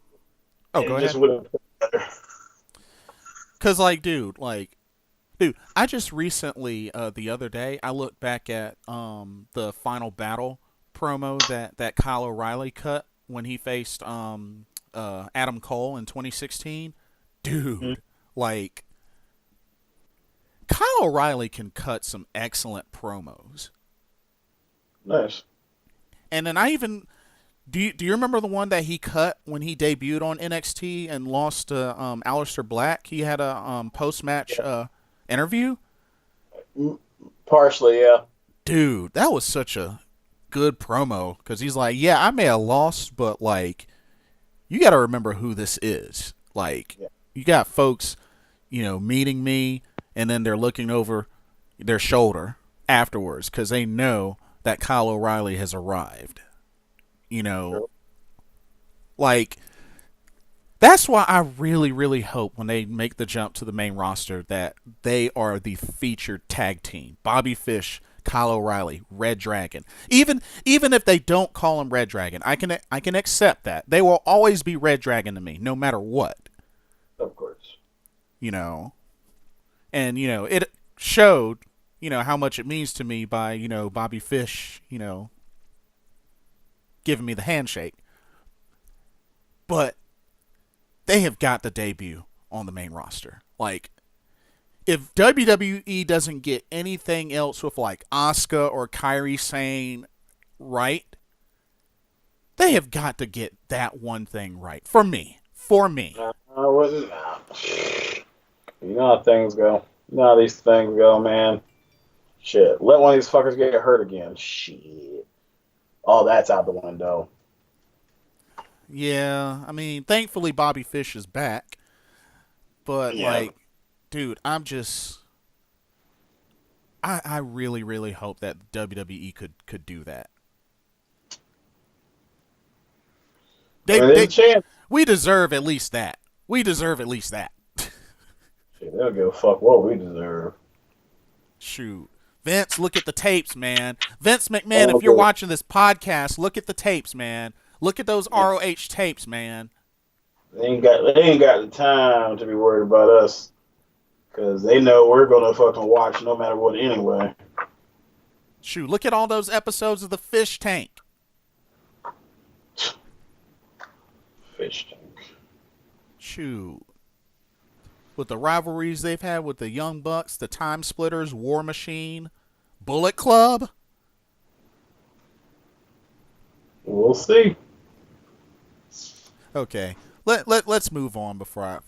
go ahead. Because, dude, I just recently, the other day, I looked back at the Final Battle promo that Kyle O'Reilly cut when he faced Adam Cole in 2016. Dude, Kyle O'Reilly can cut some excellent promos. Nice. And then I even... Do you remember the one that he cut when he debuted on NXT and lost to Aleister Black? He had a post-match interview? Partially, yeah. Dude, that was such a good promo because he's like, yeah, I may have lost, but, you got to remember who this is. You got folks, meeting me, and then they're looking over their shoulder afterwards because they know that Kyle O'Reilly has arrived. That's why I really, really hope when they make the jump to the main roster that they are the featured tag team. Bobby Fish, Kyle O'Reilly, Red Dragon. Even if they don't call him Red Dragon, I can accept that. They will always be Red Dragon to me, no matter what. Of course. And, it showed, how much it means to me by, Bobby Fish, giving me the handshake. But they have got to debut on the main roster. If WWE doesn't get anything else with Asuka or Kairi Sane right, they have got to get that one thing right. For me. I wouldn't. You know how things go. You know how these things go, man. Shit. Let one of these fuckers get hurt again. Shit. Oh, that's out the window. Yeah, I mean, thankfully Bobby Fish is back. But, dude, I'm just... I really, really hope that WWE could do that. We deserve at least that. Shit, they don't give a fuck what we deserve. Shoot. Vince, look at the tapes, man. Vince McMahon, if you're watching this podcast, look at the tapes, man. Look at those ROH tapes, man. They ain't got the time to be worried about us, because they know we're gonna fucking watch no matter what anyway. Shoot, look at all those episodes of the Fish Tank. Fish Tank. Shoot. With the rivalries they've had with the Young Bucks, the Time Splitters, War Machine, Bullet Club. We'll see. Okay, let's move on before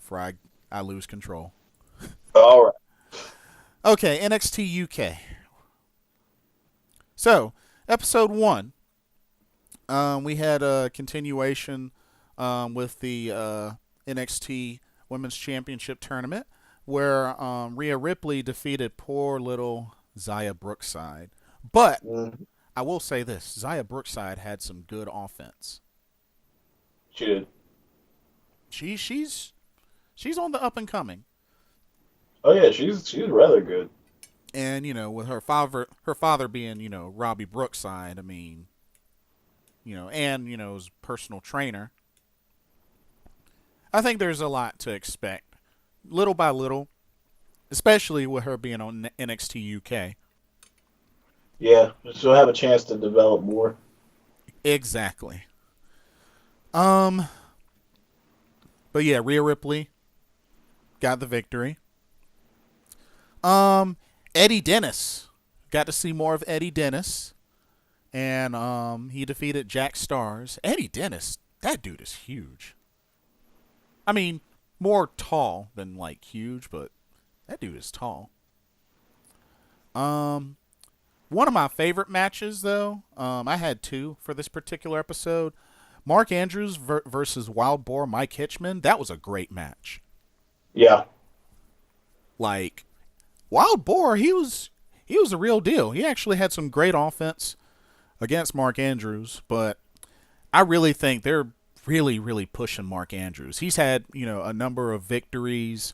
I lose control. All right. Okay, NXT UK. So, episode 1, we had a continuation with the NXT Women's Championship Tournament, where Rhea Ripley defeated poor little Xia Brookside. But I will say this: Xia Brookside had some good offense. She did. She's on the up and coming. Oh yeah, she's rather good. And with her father being Robbie Brookside, I mean, and his personal trainer. I think there's a lot to expect, little by little, especially with her being on NXT UK. Yeah, she'll have a chance to develop more. Exactly. But yeah, Rhea Ripley got the victory. Eddie Dennis, got to see more of Eddie Dennis, and he defeated Jack Stars. Eddie Dennis, that dude is huge. I mean, more tall than huge, but that dude is tall. One of my favorite matches, though, I had 2 for this particular episode. Mark Andrews versus Wild Boar Mike Hitchman. That was a great match. Yeah. Wild Boar, he was a real deal. He actually had some great offense against Mark Andrews, but I really think they're really, really pushing Mark Andrews. He's had, a number of victories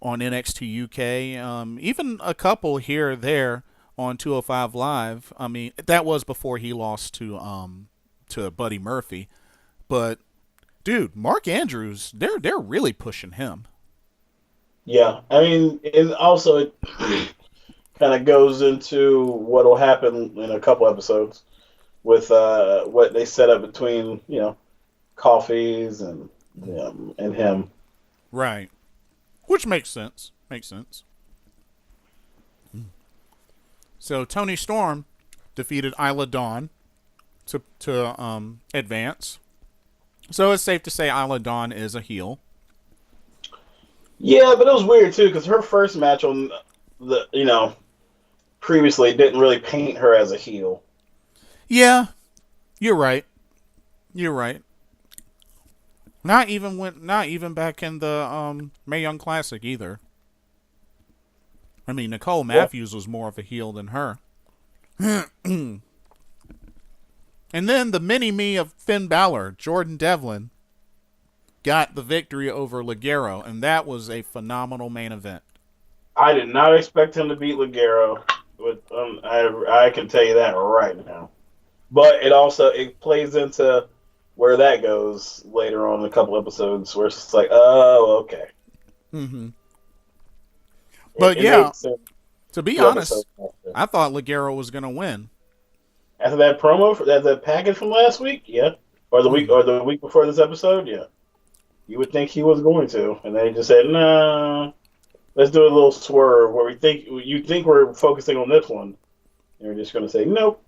on NXT UK, even a couple here or there on 205 Live. I mean, that was before he lost to Buddy Murphy. But dude, Mark Andrews, they're really pushing him. Yeah, I mean, and also it kind of goes into what will happen in a couple episodes with what they set up between Coffees and him. Right. Which makes sense. So Toni Storm defeated Isla Dawn to advance. So it's safe to say Isla Dawn is a heel. Yeah, but it was weird too because her first match on the previously didn't really paint her as a heel. Yeah, you're right. Not even back in the Mae Young Classic either. I mean, Nicole Matthews was more of a heel than her. And then the mini-me of Finn Balor, Jordan Devlin, got the victory over Ligero, and that was a phenomenal main event. I did not expect him to beat Ligero. I can tell you that right now. But it plays into where that goes later on in a couple episodes, where it's just like, oh, okay. Mm-hmm. But to be honest, I thought Ligero was going to win. After that promo, that package from last week, yeah, or the week before this episode, yeah, you would think he was going to, and they just said, no, let's do a little swerve where you think we're focusing on this one, and we're just going to say nope.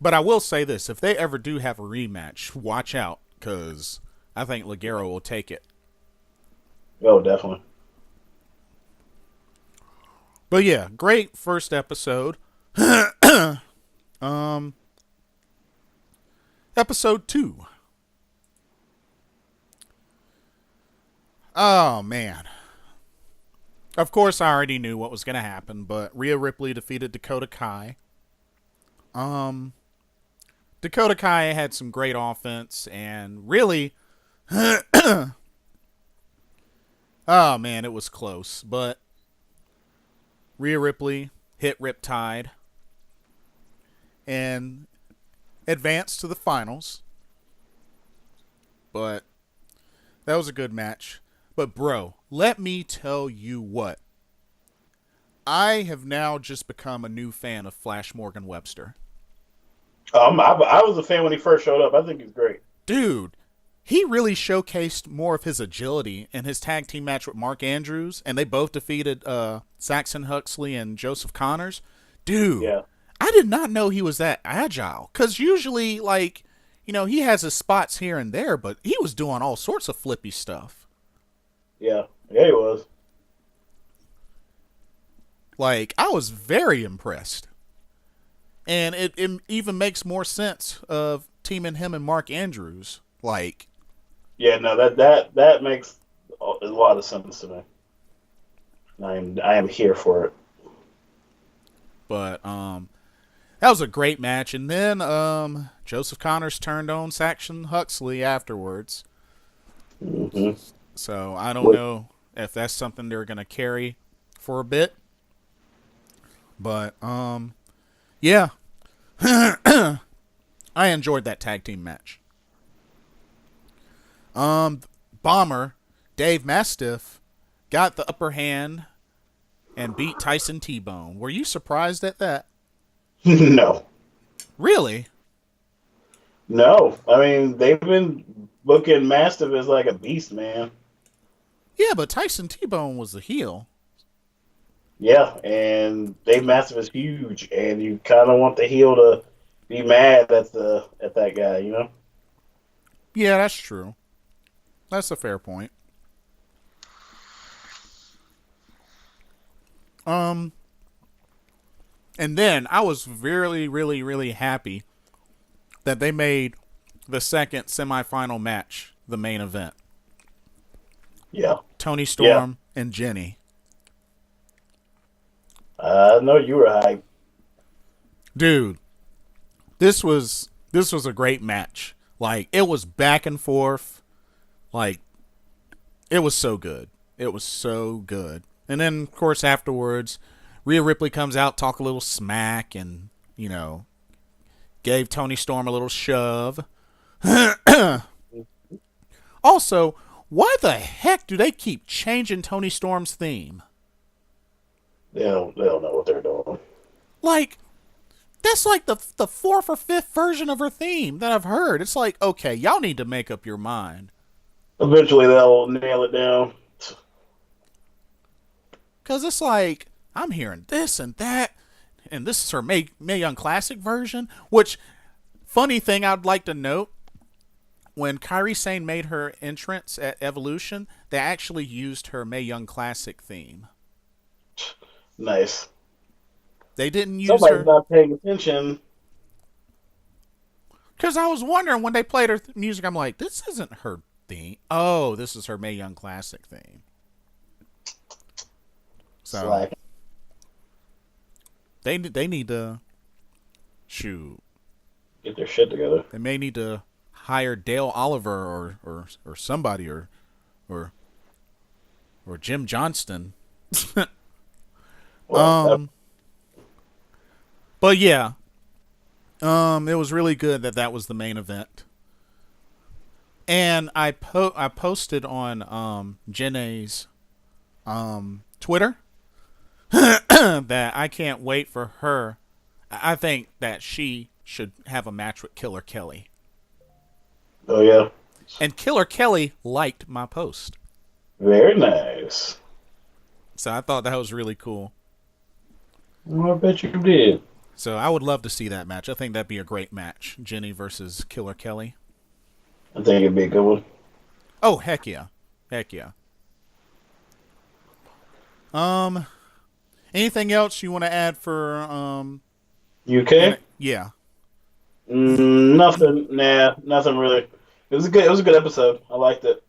But I will say this: if they ever do have a rematch, watch out, because I think Ligero will take it. Oh, definitely. But yeah, great first episode. Episode 2. Oh, man. Of course, I already knew what was going to happen, but Rhea Ripley defeated Dakota Kai. Dakota Kai had some great offense, and really, oh, man, it was close. But Rhea Ripley hit Riptide, and advance to the finals. But that was a good match. But bro, let me tell you what. I have now just become a new fan of Flash Morgan Webster. I was a fan when he first showed up. I think he's great. Dude, he really showcased more of his agility in his tag team match with Mark Andrews, and they both defeated Saxon Huxley and Joseph Connors. Dude, Yeah. I did not know he was that agile. Because usually, like, you know, he has his spots here and there, but he was doing all sorts of flippy stuff. Yeah. Yeah, he was. Like, I was very impressed. And it even makes more sense of teaming him and Mark Andrews. Like, yeah, no, that makes a lot of sense to me. I am here for it. but that was a great match. And then Joseph Connors turned on Saxon Huxley afterwards. Mm-hmm. So I don't know if that's something they're gonna carry for a bit. But yeah. I enjoyed that tag team match. Bomber, Dave Mastiff, got the upper hand and beat Tyson Tbone. Were you surprised at that? No. Really? No. I mean, they've been booking Mastiff as like a beast, man. Yeah, but Tyson Tbone was the heel. Yeah, and Dave Mastiff is huge, and you kind of want the heel to be mad at that guy, you know? Yeah, that's true. That's a fair point. And then I was really, really, really happy that they made the second semifinal match the main event. Yeah. Tony Storm and Jenny. I know you were hyped. Dude, this was a great match. Like, it was back and forth. Like, it was so good. It was so good. And then, of course, afterwards, Rhea Ripley comes out, talk a little smack, and, you know, gave Tony Storm a little shove. Also, why the heck do they keep changing Tony Storm's theme? They don't know what they're doing. Like, that's like the fourth or fifth version of her theme that I've heard. It's like, okay, y'all need to make up your mind. Eventually they'll nail it down. Because it's like, I'm hearing this and that, and this is her Mae Young Classic version, which, funny thing I'd like to note, when Kairi Sane made her entrance at Evolution, they actually used her Mae Young Classic theme. Nice. They didn't use Somebody's not paying attention. Because I was wondering when they played her music, I'm like, this isn't her theme. Oh, this is her Mae Young Classic theme. So Slack. they need to Get their shit together. They may need to hire Dale Oliver or somebody or Jim Johnston. Well, But yeah, it was really good that was the main event. And I posted on Jenna's Twitter that I can't wait for her. I think that she should have a match with Killer Kelly. Oh yeah. And Killer Kelly liked my post. Very nice. So I thought that was really cool. Well, I bet you did. So I would love to see that match. I think that'd be a great match. Jenny versus Killer Kelly. I think it'd be a good one. Oh, heck yeah. Heck yeah. Anything else you want to add for UK? Yeah. Nothing. Nah, nothing really. It was a good episode. I liked it.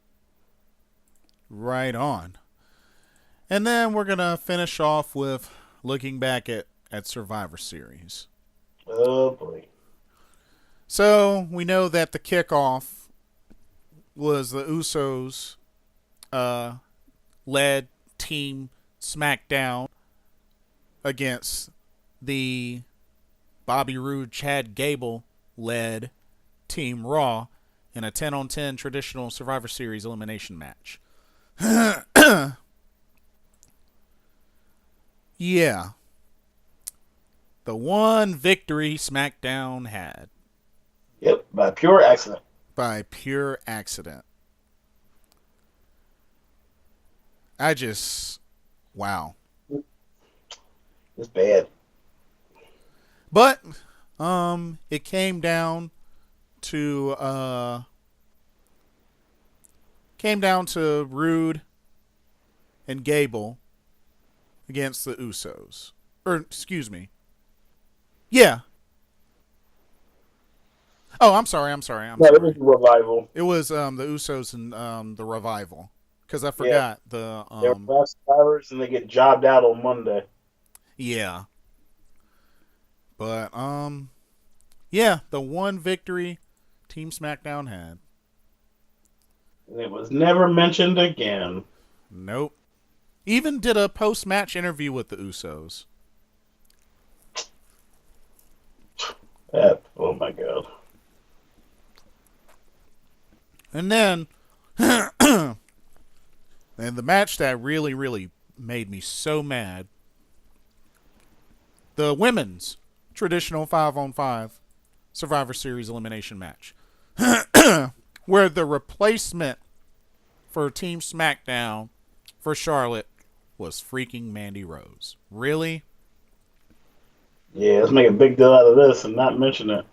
Right on. And then we're gonna finish off with looking back at Survivor Series. Oh boy. So we know that the kickoff was the Usos led Team SmackDown against the Bobby Roode, Chad Gable led Team Raw in a 10-on-10 traditional Survivor Series elimination match. Yeah. The one victory SmackDown had. Yep, by pure accident. By pure accident. Wow. It's bad. But it came down to Roode and Gable against the Usos. Or excuse me. Yeah. Oh, I'm sorry. No, it was a Revival. It was the Usos and the Revival. Because I forgot the They're last hours and they get jobbed out on Monday. Yeah. But yeah, the one victory Team SmackDown had. And it was never mentioned again. Nope. Even did a post-match interview with the Usos. Oh my god. And then and the match that really, really made me so mad. The women's traditional 5-on-5 Survivor Series elimination match. Where the replacement for Team SmackDown for Charlotte was freaking Mandy Rose. Really? Yeah, let's make a big deal out of this and not mention it.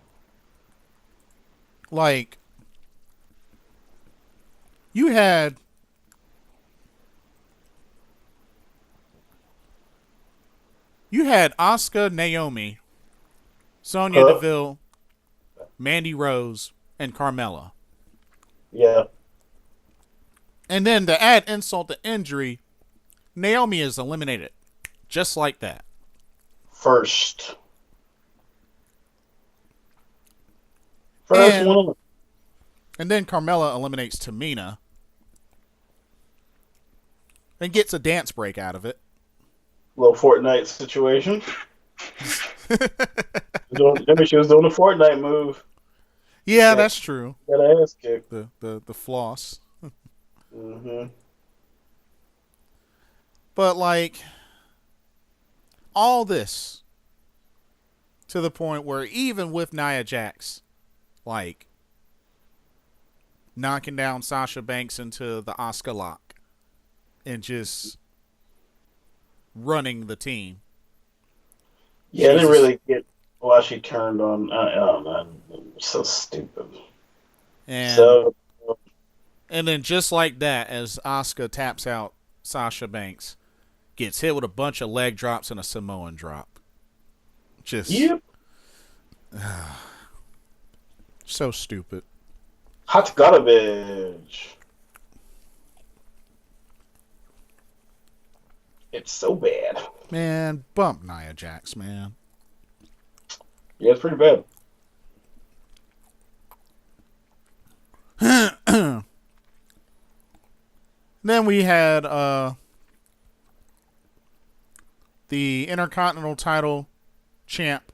Like, you had Asuka, Naomi, Sonya Deville, Mandy Rose, and Carmella. Yeah. And then to add insult to injury, Naomi is eliminated. Just like that. First and, one. And then Carmella eliminates Tamina. And gets a dance break out of it. Little Fortnite situation. She was doing a Fortnite move. Yeah, that's true. Got an ass kicked. The floss. Mm-hmm. But like, all this to the point where even with Nia Jax, like, knocking down Sasha Banks into the Asuka lock and just running the team. Yeah, I didn't really get why she turned on. Oh man, so stupid. And then just like that, as Asuka taps out Sasha Banks, gets hit with a bunch of leg drops and a Samoan drop. Just so stupid. Hot garbage. It's so bad. Man, bump Nia Jax, man. Yeah, it's pretty bad. Then we had the Intercontinental title champ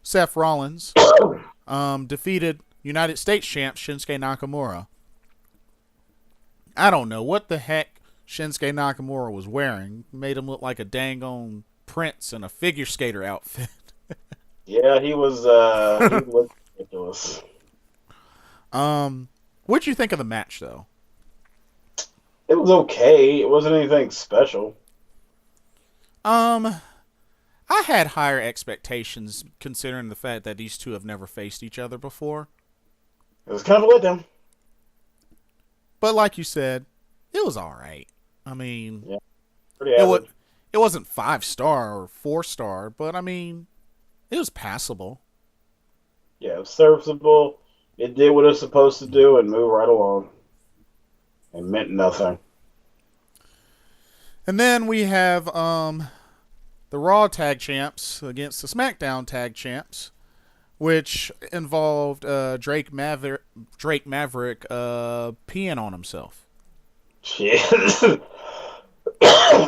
Seth Rollins defeated United States champ Shinsuke Nakamura. I don't know what the heck Shinsuke Nakamura was wearing. Made him look like a dang on prince in a figure skater outfit. Yeah, he was he looked ridiculous. What'd you think of the match though? It was okay. It wasn't anything special. I had higher expectations considering the fact that these two have never faced each other before. It was kind of a letdown. But like you said, it was all right. I mean, yeah, pretty average. It wasn't 5-star or 4-star, but I mean, it was passable. Yeah, it was serviceable. It did what it was supposed to do and moved right along. It meant nothing. And then we have the Raw Tag Champs against the SmackDown Tag Champs, which involved Drake Maverick peeing on himself. Shit.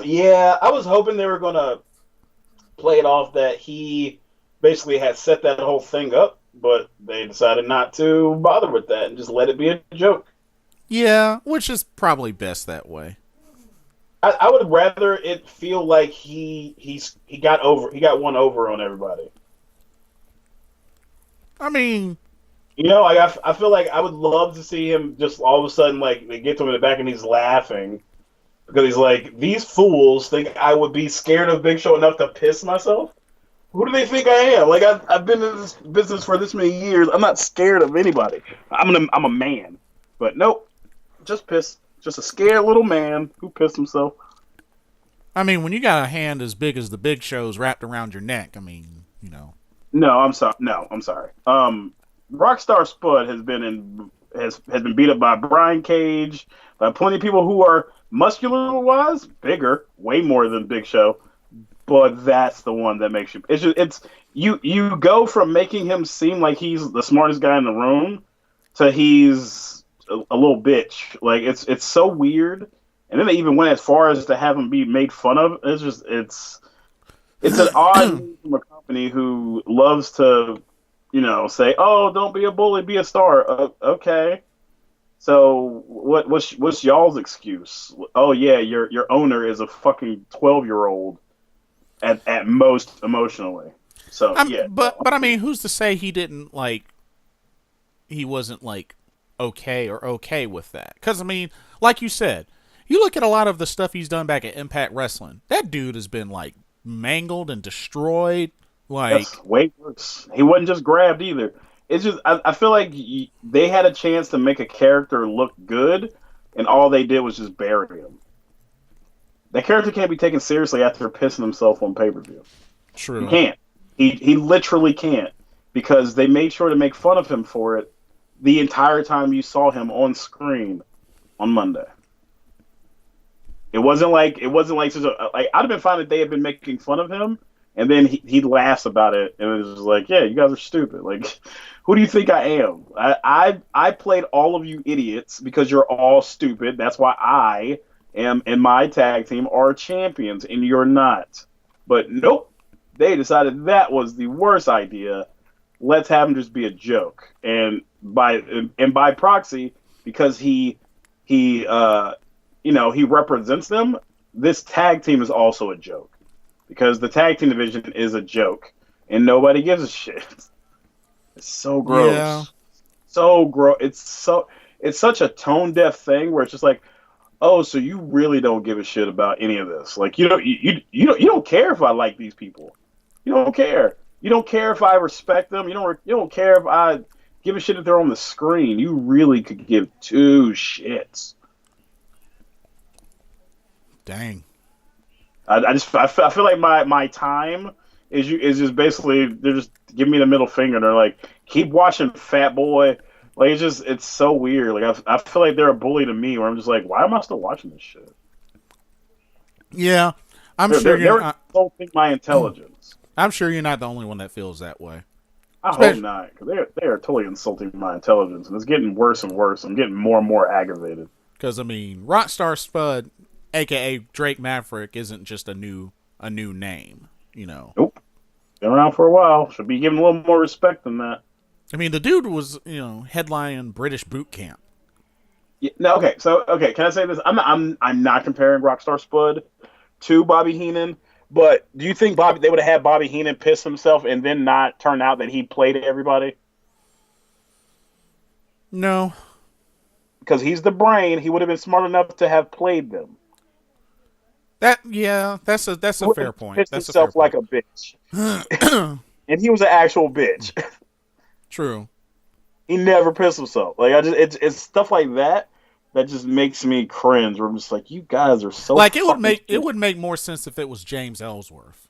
Yeah, I was hoping they were gonna played off that he basically had set that whole thing up, but they decided not to bother with that and just let it be a joke. Yeah, which is probably best that way. I would rather it feel like he got one over on everybody. I mean, I feel like I would love to see him just all of a sudden, like, they get to him in the back and he's laughing because he's like, these fools think I would be scared of Big Show enough to piss myself. Who do they think I am? Like, I've been in this business for this many years. I'm not scared of anybody. I'm a man, but nope, just piss. Just a scared little man who pissed himself. I mean, when you got a hand as big as the Big Show's wrapped around your neck, I mean, No, I'm sorry. No, I'm sorry. Rockstar Spud has been beat up by Brian Cage, by plenty of people who are muscular-wise bigger, way more than Big Show. But that's the one that makes you. You go from making him seem like he's the smartest guy in the room to he's a little bitch. Like it's so weird. And then they even went as far as to have him be made fun of. It's an odd move from a company who loves to, say, "Oh, don't be a bully, be a star." Okay. So what's y'all's excuse? Oh yeah, your owner is a fucking 12-year-old at most emotionally. So yeah. But I mean, who's to say he didn't he wasn't okay with that? Because I mean, like you said, you look at a lot of the stuff he's done back at Impact Wrestling. That dude has been mangled and destroyed. That's way worse. He wasn't just grabbed either. It's just I feel like they had a chance to make a character look good, and all they did was just bury him. That character can't be taken seriously after pissing himself on pay-per-view. True. He can't. He literally can't, because they made sure to make fun of him for it the entire time you saw him on screen on Monday. It wasn't like I'd have been fine if they had been making fun of him, and then he laughs about it, and it was just like, yeah, you guys are stupid. Like, who do you think I am? I played all of you idiots because you're all stupid. That's why I am and my tag team are champions, and you're not. But nope, they decided that was the worst idea. Let's have him just be a joke, and by proxy, because he represents them. This tag team is also a joke, because the tag team division is a joke, and nobody gives a shit. It's so gross. Yeah. So gross. It's such a tone deaf thing where it's just like, oh, so you really don't give a shit about any of this? Like, you don't care if I like these people. You don't care. You don't care if I respect them. You don't care if I give a shit if they're on the screen. You really could give two shits. Dang. I feel like my time is just basically, they're just giving me the middle finger. And they're like, keep watching, fat boy. Like, it's so weird. Like, I feel like they're a bully to me, where I'm just like, why am I still watching this shit? Yeah, they're insulting my intelligence. I'm sure you're not the only one that feels that way. I hope not, because they are totally insulting my intelligence, and it's getting worse and worse. I'm getting more and more aggravated. Because I mean, Rockstar Spud, aka Drake Maverick, isn't just a new name. Nope. Been around for a while. Should be given a little more respect than that. I mean, the dude was, headlining British boot camp. Yeah, no, okay. So, can I say this? I'm not comparing Rockstar Spud to Bobby Heenan, but do you think they would have had Bobby Heenan piss himself and then not turn out that he played everybody? No. Because he's the brain. He would have been smart enough to have played them. That's a fair point. Pissed That's himself a fair like point. a bitch. And he was an actual bitch. True. He never pissed himself. Like, it's stuff like that just makes me cringe. Where I'm just like, you guys are so it would make more sense if it was James Ellsworth.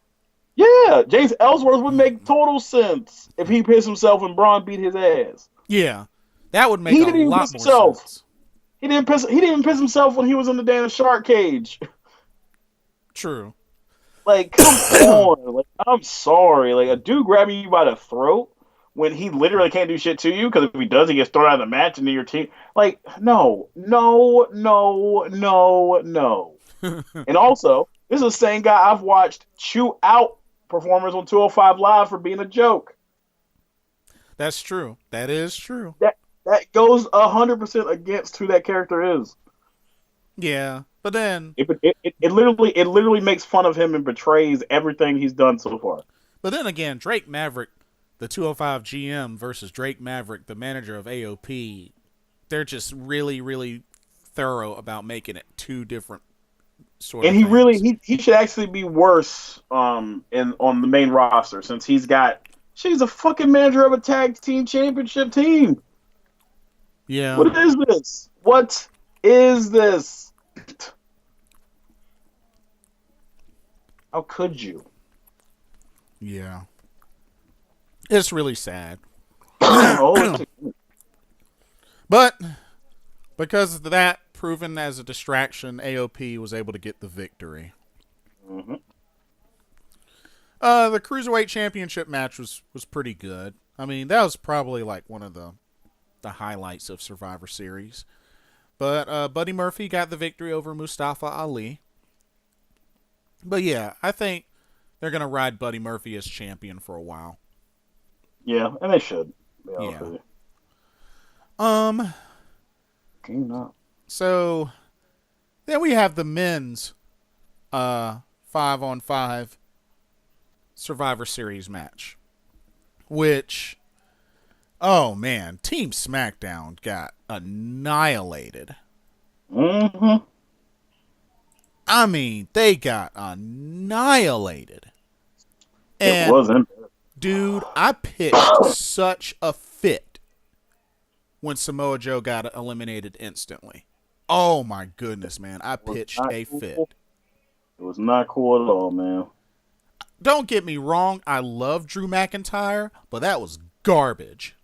Yeah, James Ellsworth would make total sense if he pissed himself and Braun beat his ass. Yeah, that would make a lot more sense. He didn't even piss himself when he was in the damn shark cage. True. Like, come on. Like, I'm sorry. Like, a dude grabbing you by the throat when he literally can't do shit to you, because if he does, he gets thrown out of the match and then your team. Like, no. And also, this is the same guy I've watched chew out performers on 205 Live for being a joke. That's true. That is true. That goes 100% against who that character is. Yeah, but then it literally makes fun of him and betrays everything he's done so far. But then again, Drake Maverick, the 205 GM versus Drake Maverick, the manager of AOP, they're just really, really thorough about making it two different sort of things. He should actually be worse on the main roster since she's a fucking manager of a tag team championship team. Yeah. What is this? What is this? How could you? Yeah. It's really sad. But because of that proven as a distraction, AOP was able to get the victory. Mm-hmm. The Cruiserweight Championship match was pretty good. I mean, that was probably like one of the highlights of Survivor Series. But Buddy Murphy got the victory over Mustafa Ali. But yeah, I think they're going to ride Buddy Murphy as champion for a while. Yeah, and they should. Yeah. Can you not? So then we have the men's 5-on-5 Survivor Series match, which, oh man, Team SmackDown got annihilated. Mm-hmm. I mean, they got annihilated. And it wasn't. Dude, I pitched such a fit when Samoa Joe got eliminated instantly. Oh my goodness, man. I pitched a fit. It was not cool at all, man. Don't get me wrong, I love Drew McIntyre, but that was garbage.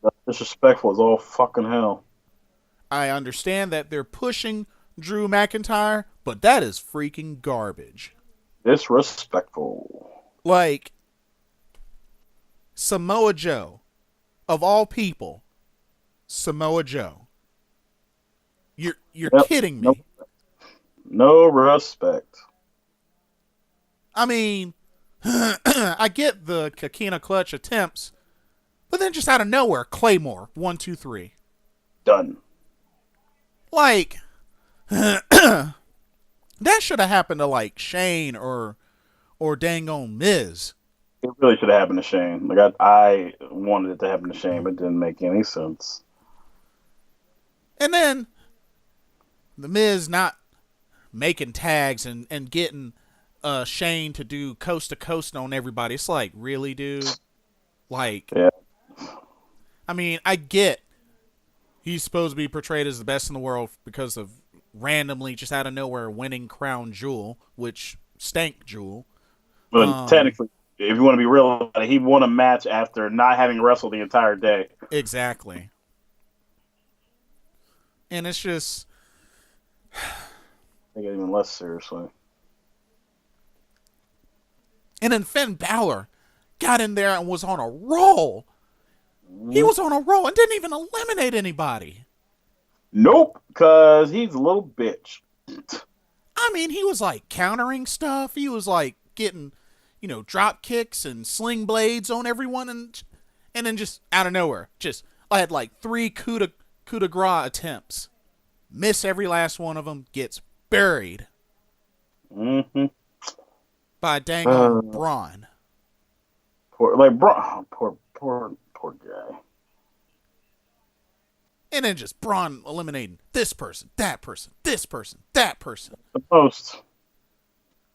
That's disrespectful as all fucking hell. I understand that they're pushing Drew McIntyre, but that is freaking garbage. Disrespectful. Like, Samoa Joe, of all people, Samoa Joe. You're kidding me. No respect. I mean, I get the Kakina clutch attempts, but then just out of nowhere, Claymore, 1, 2, 3. Done. Like, that should have happened to like Shane or dang on Miz. It really should have happened to Shane. Like I wanted it to happen to Shane, but it didn't make any sense. And then the Miz not making tags and getting Shane to do coast to coast on everybody. It's like, really, dude? Like, yeah. I mean, I get he's supposed to be portrayed as the best in the world because of randomly, just out of nowhere, winning Crown Jewel, which stank Jewel. But technically, if you want to be real about it, he won a match after not having wrestled the entire day. Exactly. And it's just... Take it even less seriously. And then Finn Balor got in there and was on a roll. He was on a roll and didn't even eliminate anybody. Nope, because he's a little bitch. I mean, he was like countering stuff. He was like getting, drop kicks and sling blades on everyone. And then just out of nowhere, I had like 3 coup de grace attempts. Miss every last one of them, gets buried. Mm-hmm. By dang on Braun. Braun. Poor guy. And then just Braun eliminating this person, that person, this person, that person. The most.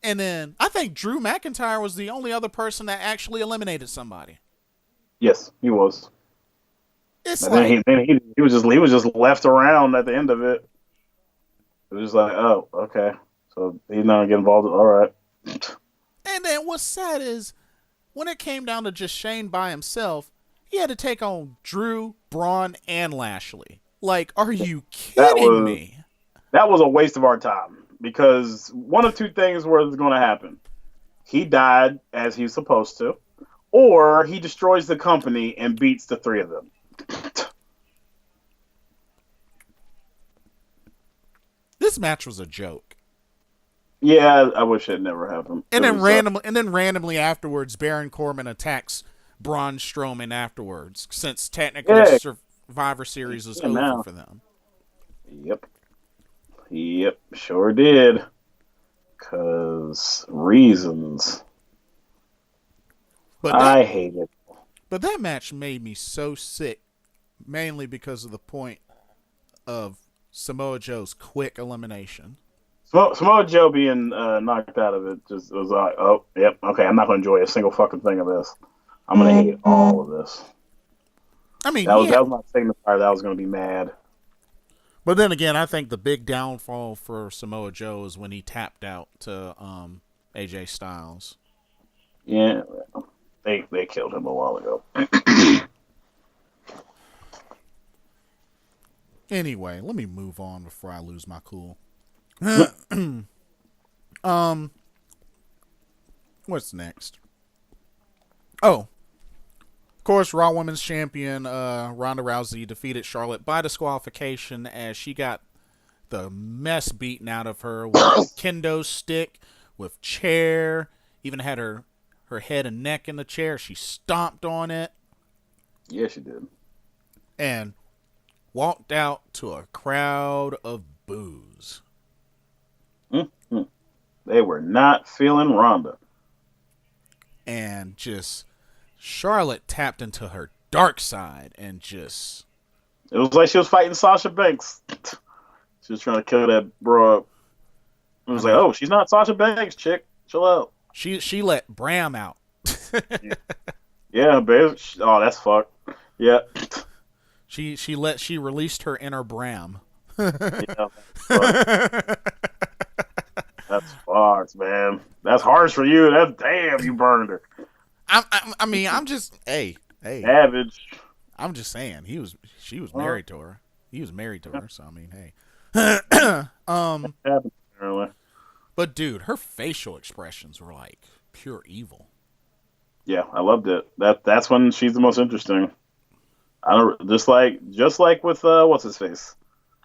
And then I think Drew McIntyre was the only other person that actually eliminated somebody. Yes, he was. It's and like then he was just left around at the end of it. It was just like, oh, okay. So he's not gonna get involved. All right. And then what's sad is when it came down to just Shane by himself, he had to take on Drew, Braun, and Lashley. Like, are you kidding me? That was a waste of our time because one of two things was going to happen. He died as he's supposed to, or he destroys the company and beats the 3 of them. This match was a joke. Yeah, I wish it never happened. And then randomly afterwards, Baron Corbin attacks Braun Strowman afterwards, since technically yeah, Survivor Series is yeah, over now. for them. Yep, sure did. 'Cause reasons. But I hate it. that match made me so sick, mainly because of the point of Samoa Joe's quick elimination. Samoa Joe being knocked out of it just was like, oh, yep, okay, I'm not going to enjoy a single fucking thing of this. I'm going to hate all of this. I mean, that was my signifier that I was going to be mad. But then again, I think the big downfall for Samoa Joe is when he tapped out to AJ Styles. Yeah, they killed him a while ago. Anyway, let me move on before I lose my cool. What's next? Oh, of course, Raw Women's Champion Ronda Rousey defeated Charlotte by disqualification as she got the mess beaten out of her with a kendo stick, with chair, even had her head and neck in the chair. She stomped on it. Yeah, she did. And walked out to a crowd of boos. Mm-hmm. They were not feeling Ronda. And just Charlotte tapped into her dark side and just... It was like she was fighting Sasha Banks. She was trying to kill that bro up. It was like, oh, she's not Sasha Banks, chick. Chill out. She let Bram out. Yeah, babe. Oh, that's fucked. Yeah. She released her inner Bram. Yeah, that's fucked, man. That's harsh for you. That's damn. You burned her. I mean, I'm just hey. Savage. I'm just saying she was married to her. He was married to her. So I mean, hey. But dude, her facial expressions were like pure evil. Yeah, I loved it. That's when she's the most interesting. I don't just like with what's his face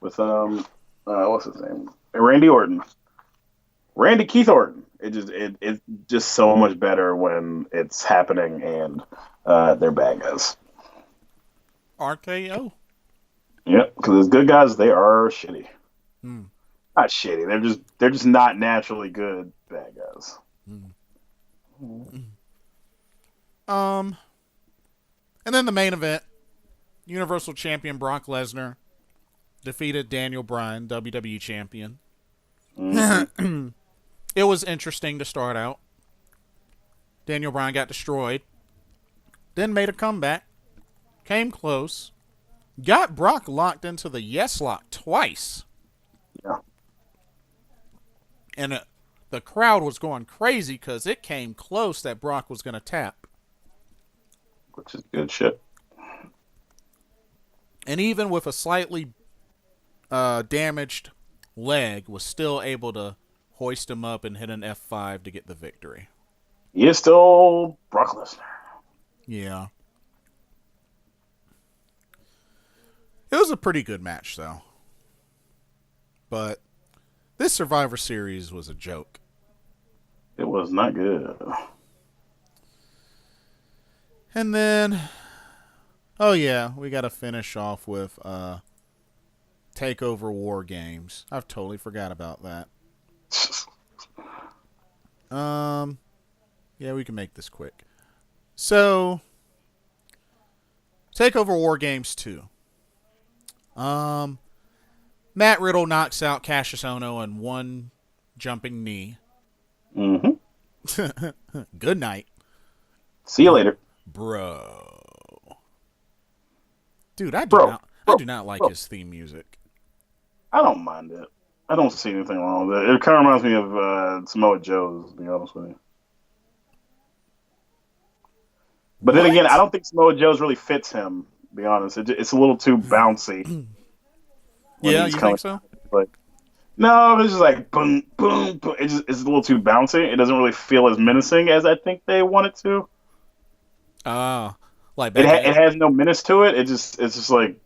with what's his name, Randy Orton, Randy Keith Orton. It's just so much better when it's happening and they're bad guys. RKO. Yep, because as good guys, they are shitty. Not shitty. They're just not naturally good bad guys. And then the main event, Universal Champion Brock Lesnar defeated Daniel Bryan, WWE Champion. Mm-hmm. It was interesting to start out. Daniel Bryan got destroyed, then made a comeback, came close, got Brock locked into the yes lock twice. Yeah. And the crowd was going crazy because it came close that Brock was going to tap. Which is good shit. And even with a slightly damaged leg, was still able to hoist him up and hit an F5 to get the victory. He is still Brock Lesnar. Yeah. It was a pretty good match, though. But this Survivor Series was a joke. It was not good. And then, oh yeah, we got to finish off with TakeOver WarGames. I've totally forgot about that. Yeah, we can make this quick. So, TakeOver WarGames 2. Matt Riddle knocks out Cassius Ohno in one jumping knee. Mm-hmm. Good night. See you later. Bro. Dude, I do not like his theme music. I don't mind it. I don't see anything wrong with it. It kind of reminds me of Samoa Joe's, to be honest with you. But then again, I don't think Samoa Joe's really fits him, to be honest. It's a little too bouncy. Yeah, you think so? But no, it's just like boom, boom, boom. It's a little too bouncy. It doesn't really feel as menacing as I think they want it to. Like it has no menace to it. It's just like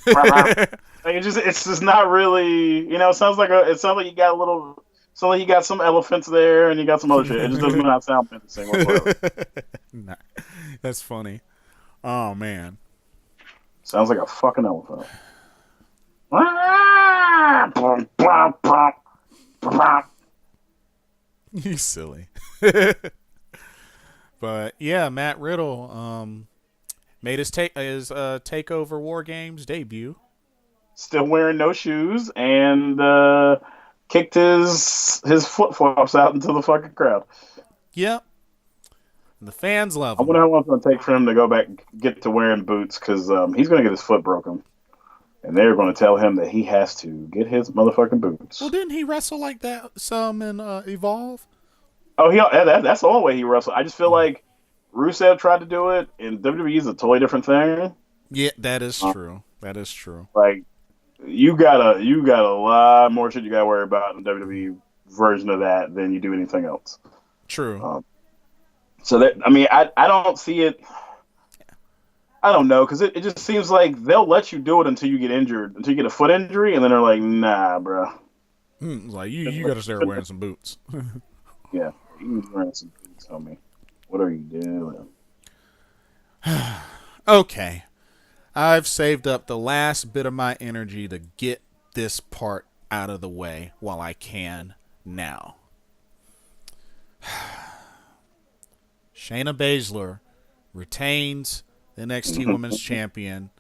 Like it's just not really, it sounds like you got a little, sounds like you got some elephants there and you got some other shit. It just does not sound menacing whatsoever. Nah, that's funny. Oh man, Sounds like a fucking elephant. you silly. But yeah, Matt Riddle made his TakeOver WarGames debut. Still wearing no shoes and kicked his flip flops out into the fucking crowd. Yep. The fans love I him. wonder how long it's going to take for him to go back and get to wearing boots because he's going to get his foot broken. And they're going to tell him that he has to get his motherfucking boots. Well, didn't he wrestle like that some in Evolve? Oh, that's the only way he wrestled. I just feel like Rusev tried to do it, and WWE is a totally different thing. Yeah, that is true. That is true. Like, you got a lot more shit you got to worry about in the WWE version of that than you do anything else. True. So that, I mean, I don't see it. I don't know, because it just seems like they'll let you do it until you get injured, until you get a foot injury, and then they're like, nah, bro. Like, you got to start wearing some boots. Yeah, you wearing some boots on me. What are you doing? Okay. I've saved up the last bit of my energy to get this part out of the way while I can now. Shayna Baszler retains the NXT Women's Champion,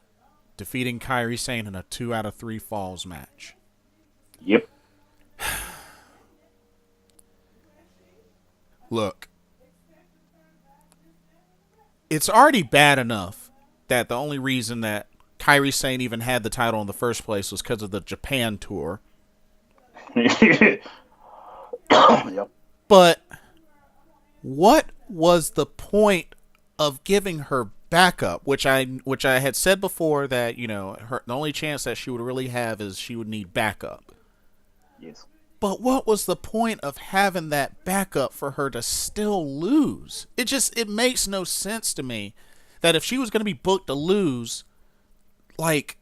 defeating Kairi Sane in a 2 out of 3 falls match. Yep. Look, it's already bad enough that the only reason that Kairi Sane even had the title in the first place was because of the Japan tour. Yep. But what was the point of giving her backup? Which I had said before that, the only chance that she would really have is she would need backup. Yes. But what was the point of having that backup for her to still lose? It makes no sense to me that if she was going to be booked to lose, like,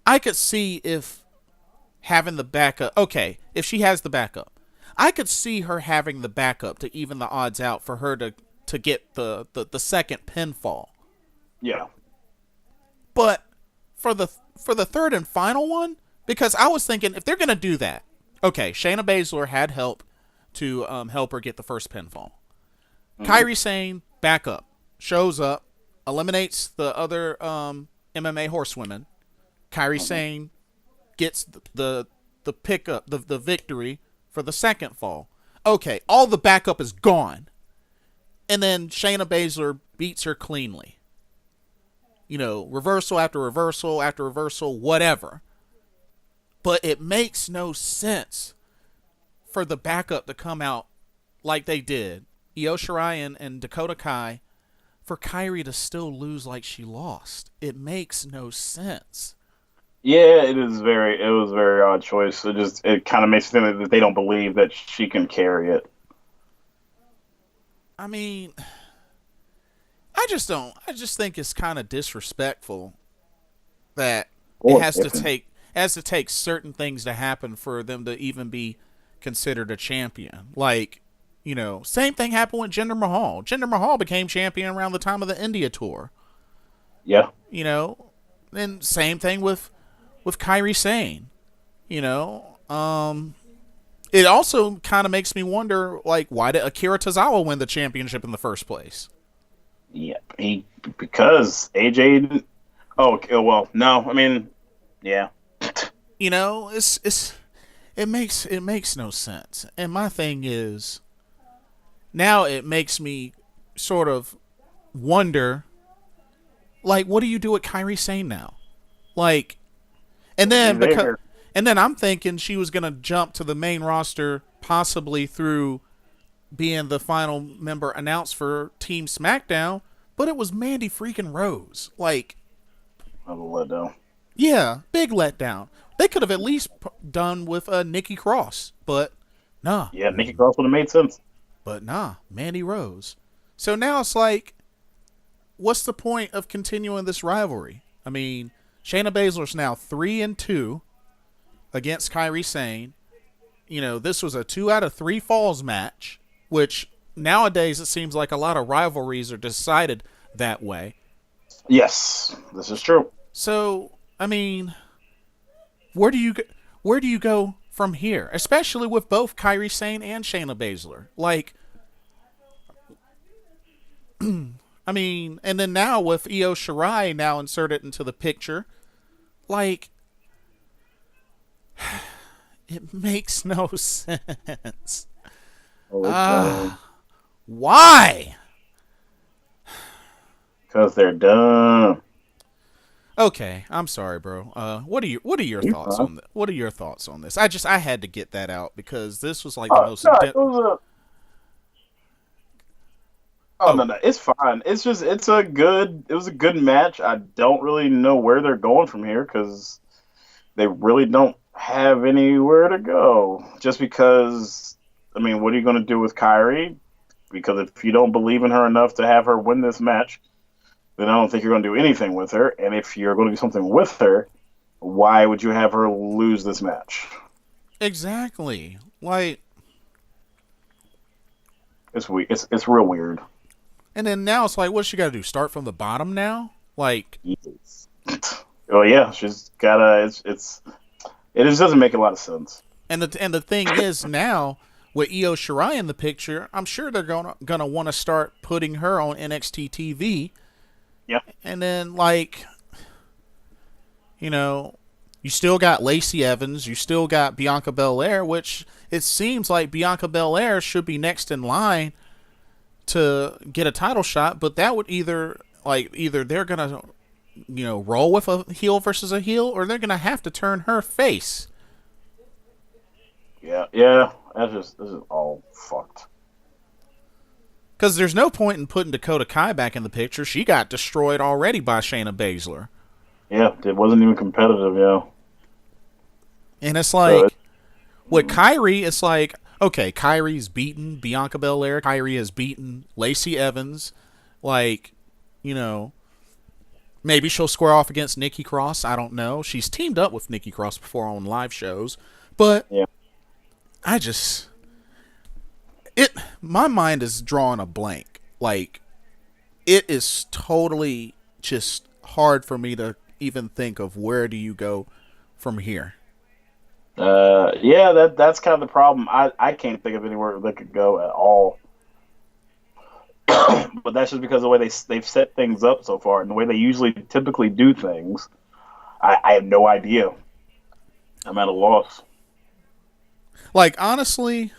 I could see if having the backup, okay, if she has the backup, I could see her having the backup to even the odds out for her to get the second pinfall. Yeah. But for the third and final one, because I was thinking, if they're going to do that, okay, Shayna Baszler had help to help her get the first pinfall. Kairi Sane, back up, shows up, eliminates the other MMA horsewomen. Kairi Sane gets the pickup, the victory for the second fall. Okay, all the backup is gone. And then Shayna Baszler beats her cleanly. Reversal after reversal after reversal, whatever. But it makes no sense for the backup to come out like they did, Io Shirai and Dakota Kai, for Kairi to still lose like she lost. It makes no sense. Yeah, it was a very odd choice. It kind of makes me think that they don't believe that she can carry it. I mean, I just think it's kind of disrespectful that it has to take certain things to happen for them to even be considered a champion. Like, same thing happened with Jinder Mahal. Jinder Mahal became champion around the time of the India tour. Yeah. And same thing with Kairi Sane. It also kind of makes me wonder, like, why did Akira Tozawa win the championship in the first place? Yeah, because AJ. Oh well, no. I mean, yeah. It makes no sense. And my thing is, now it makes me sort of wonder, like, what do you do with Kairi Sane now? Like, and then I'm thinking she was going to jump to the main roster possibly through being the final member announced for Team SmackDown, but it was Mandy freaking Rose. Like, a letdown. Yeah, big letdown. They could have at least done with Nikki Cross, but nah. Yeah, Nikki Cross would have made sense. But nah, Mandy Rose. So now it's like, what's the point of continuing this rivalry? I mean, Shayna Baszler's now 3-2 against Kairi Sane. This was a 2 out of 3 falls match, which nowadays it seems like a lot of rivalries are decided that way. Yes, this is true. So, I mean, where do you go from here? Especially with both Kairi Sane and Shayna Baszler. Like, I mean, and then now with Io Shirai now inserted into the picture, like, it makes no sense. Why? Because they're dumb. Okay, I'm sorry, bro. What are your thoughts on this? What are your thoughts on this? I had to get that out because this was like the most. No, it's fine. It was a good match. I don't really know where they're going from here because they really don't have anywhere to go. Just because, I mean, what are you going to do with Kairi? Because if you don't believe in her enough to have her win this match, then I don't think you're going to do anything with her. And if you're going to do something with her, why would you have her lose this match? Exactly. Like, it's weird. It's real weird. And then now it's like, what's she got to do? Start from the bottom now? Like, oh yeah, she's gotta. It just doesn't make a lot of sense. And the thing is now with Io Shirai in the picture, I'm sure they're gonna want to start putting her on NXT TV. Yeah. And then, like, you still got Lacey Evans, you still got Bianca Belair, which it seems like Bianca Belair should be next in line to get a title shot, but that would either they're gonna roll with a heel versus a heel, or they're gonna have to turn her face. Yeah. This is all fucked. Because there's no point in putting Dakota Kai back in the picture. She got destroyed already by Shayna Baszler. Yeah, it wasn't even competitive, yeah. And it's like, with Kairi, it's like, okay, Kairi's beaten Bianca Belair. Kairi has beaten Lacey Evans. Like, maybe she'll square off against Nikki Cross. I don't know. She's teamed up with Nikki Cross before on live shows. But yeah. My mind is drawing a blank. Like, it is totally just hard for me to even think of where do you go from here. Yeah, that's kind of the problem. I can't think of anywhere they could go at all. But that's just because of the way they've set things up so far and the way they typically do things. I have no idea. I'm at a loss. Like, honestly,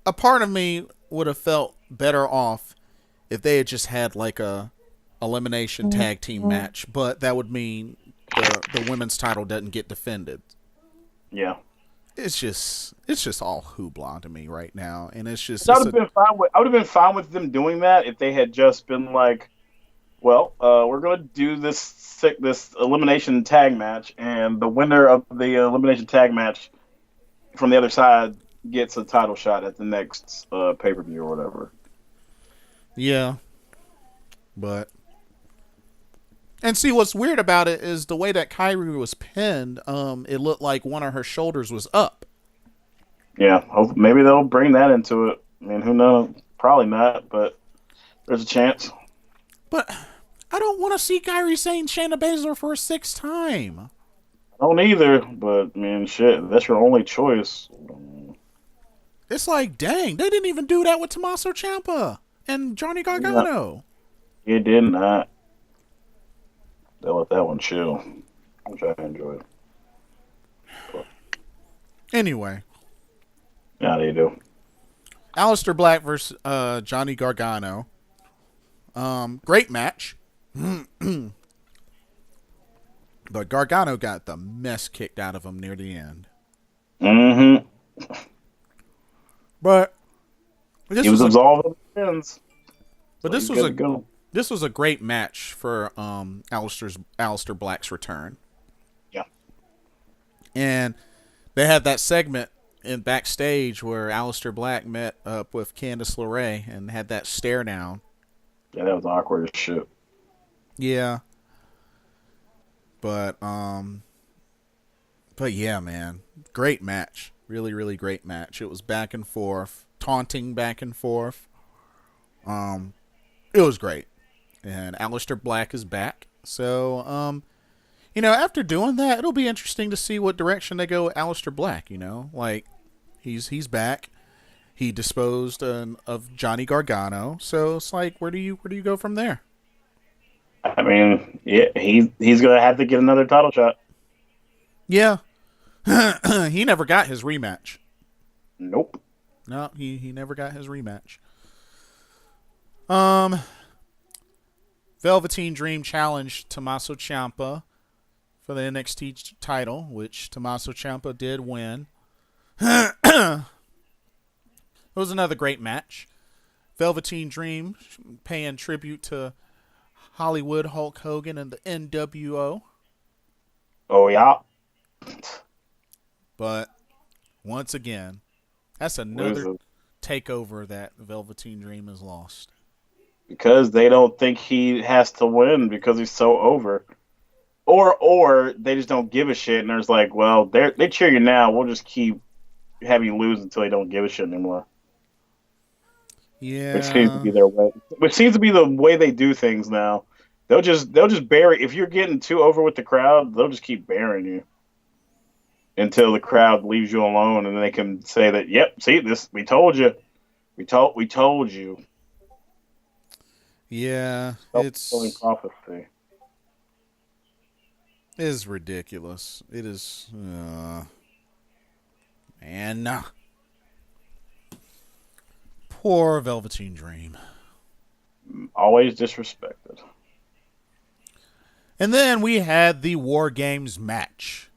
a part of me would have felt better off if they had just had like a elimination tag team match, but that would mean the women's title doesn't get defended. Yeah. It's just all hoopla to me right now, and it's just. I would have been fine with them doing that if they had just been like, well, we're going to do this elimination tag match, and the winner of the elimination tag match from the other side gets a title shot at the next pay-per-view or whatever. Yeah, but. And see, what's weird about it is the way that Kairi was pinned, it looked like one of her shoulders was up. Yeah, maybe they'll bring that into it. I mean, who knows? Probably not, but there's a chance. But I don't want to see Kairi saying Shayna Baszler for a 6th time. I don't either, but, I mean, shit, that's your only choice. It's like, dang, they didn't even do that with Tommaso Ciampa and Johnny Gargano. You did not. They let that one chill, which I enjoyed. But anyway. How do you do? Aleister Black versus Johnny Gargano. Great match. But Gargano got the mess kicked out of him near the end. Mm-hmm. But he was absolved of the sins. But this was a great match for Aleister Black's return. Yeah. And they had that segment in backstage where Aleister Black met up with Candice LeRae and had that stare down. Yeah, that was awkward as shit. Yeah. But yeah, man. Great match. Really, really great match. It was back and forth, taunting back and forth. It was great. And Aleister Black is back. So, after doing that, it'll be interesting to see what direction they go with Aleister Black, Like, he's back. He disposed of Johnny Gargano. So it's like, where do you go from there? I mean, yeah, he's gonna have to get another title shot. Yeah. He never got his rematch. Nope. No, he never got his rematch. Velveteen Dream challenged Tommaso Ciampa for the NXT title, which Tommaso Ciampa did win. It was another great match. Velveteen Dream paying tribute to Hollywood Hulk Hogan and the NWO. Oh, yeah. But once again, that's another takeover that Velveteen Dream has lost. Because they don't think he has to win because he's so over. Or they just don't give a shit and there's like, well, they cheer you now. We'll just keep having you lose until they don't give a shit anymore. Yeah. Which seems to be their way. Which seems to be the way they do things now. They'll just bury, if you're getting too over with the crowd, they'll just keep burying you until the crowd leaves you alone, and then they can say that, yep, see this, we told you, we told you. Yeah, Self-fulfilling prophecy. It is ridiculous. It is, man. Poor Velveteen Dream. Always disrespected. And then we had the War Games match,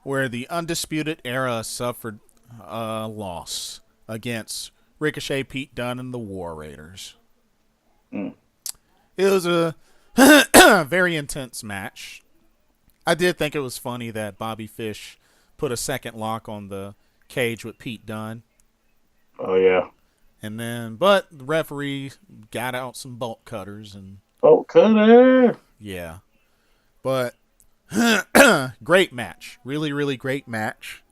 where the Undisputed Era suffered a loss against Ricochet, Pete Dunne, and the War Raiders. It was a very intense match. I did think it was funny that Bobby Fish put a second lock on the cage with Pete Dunne. Oh, yeah. And then, but the referee got out some bolt cutters and... Bolt cutter! Yeah. But, great match. Really, really great match.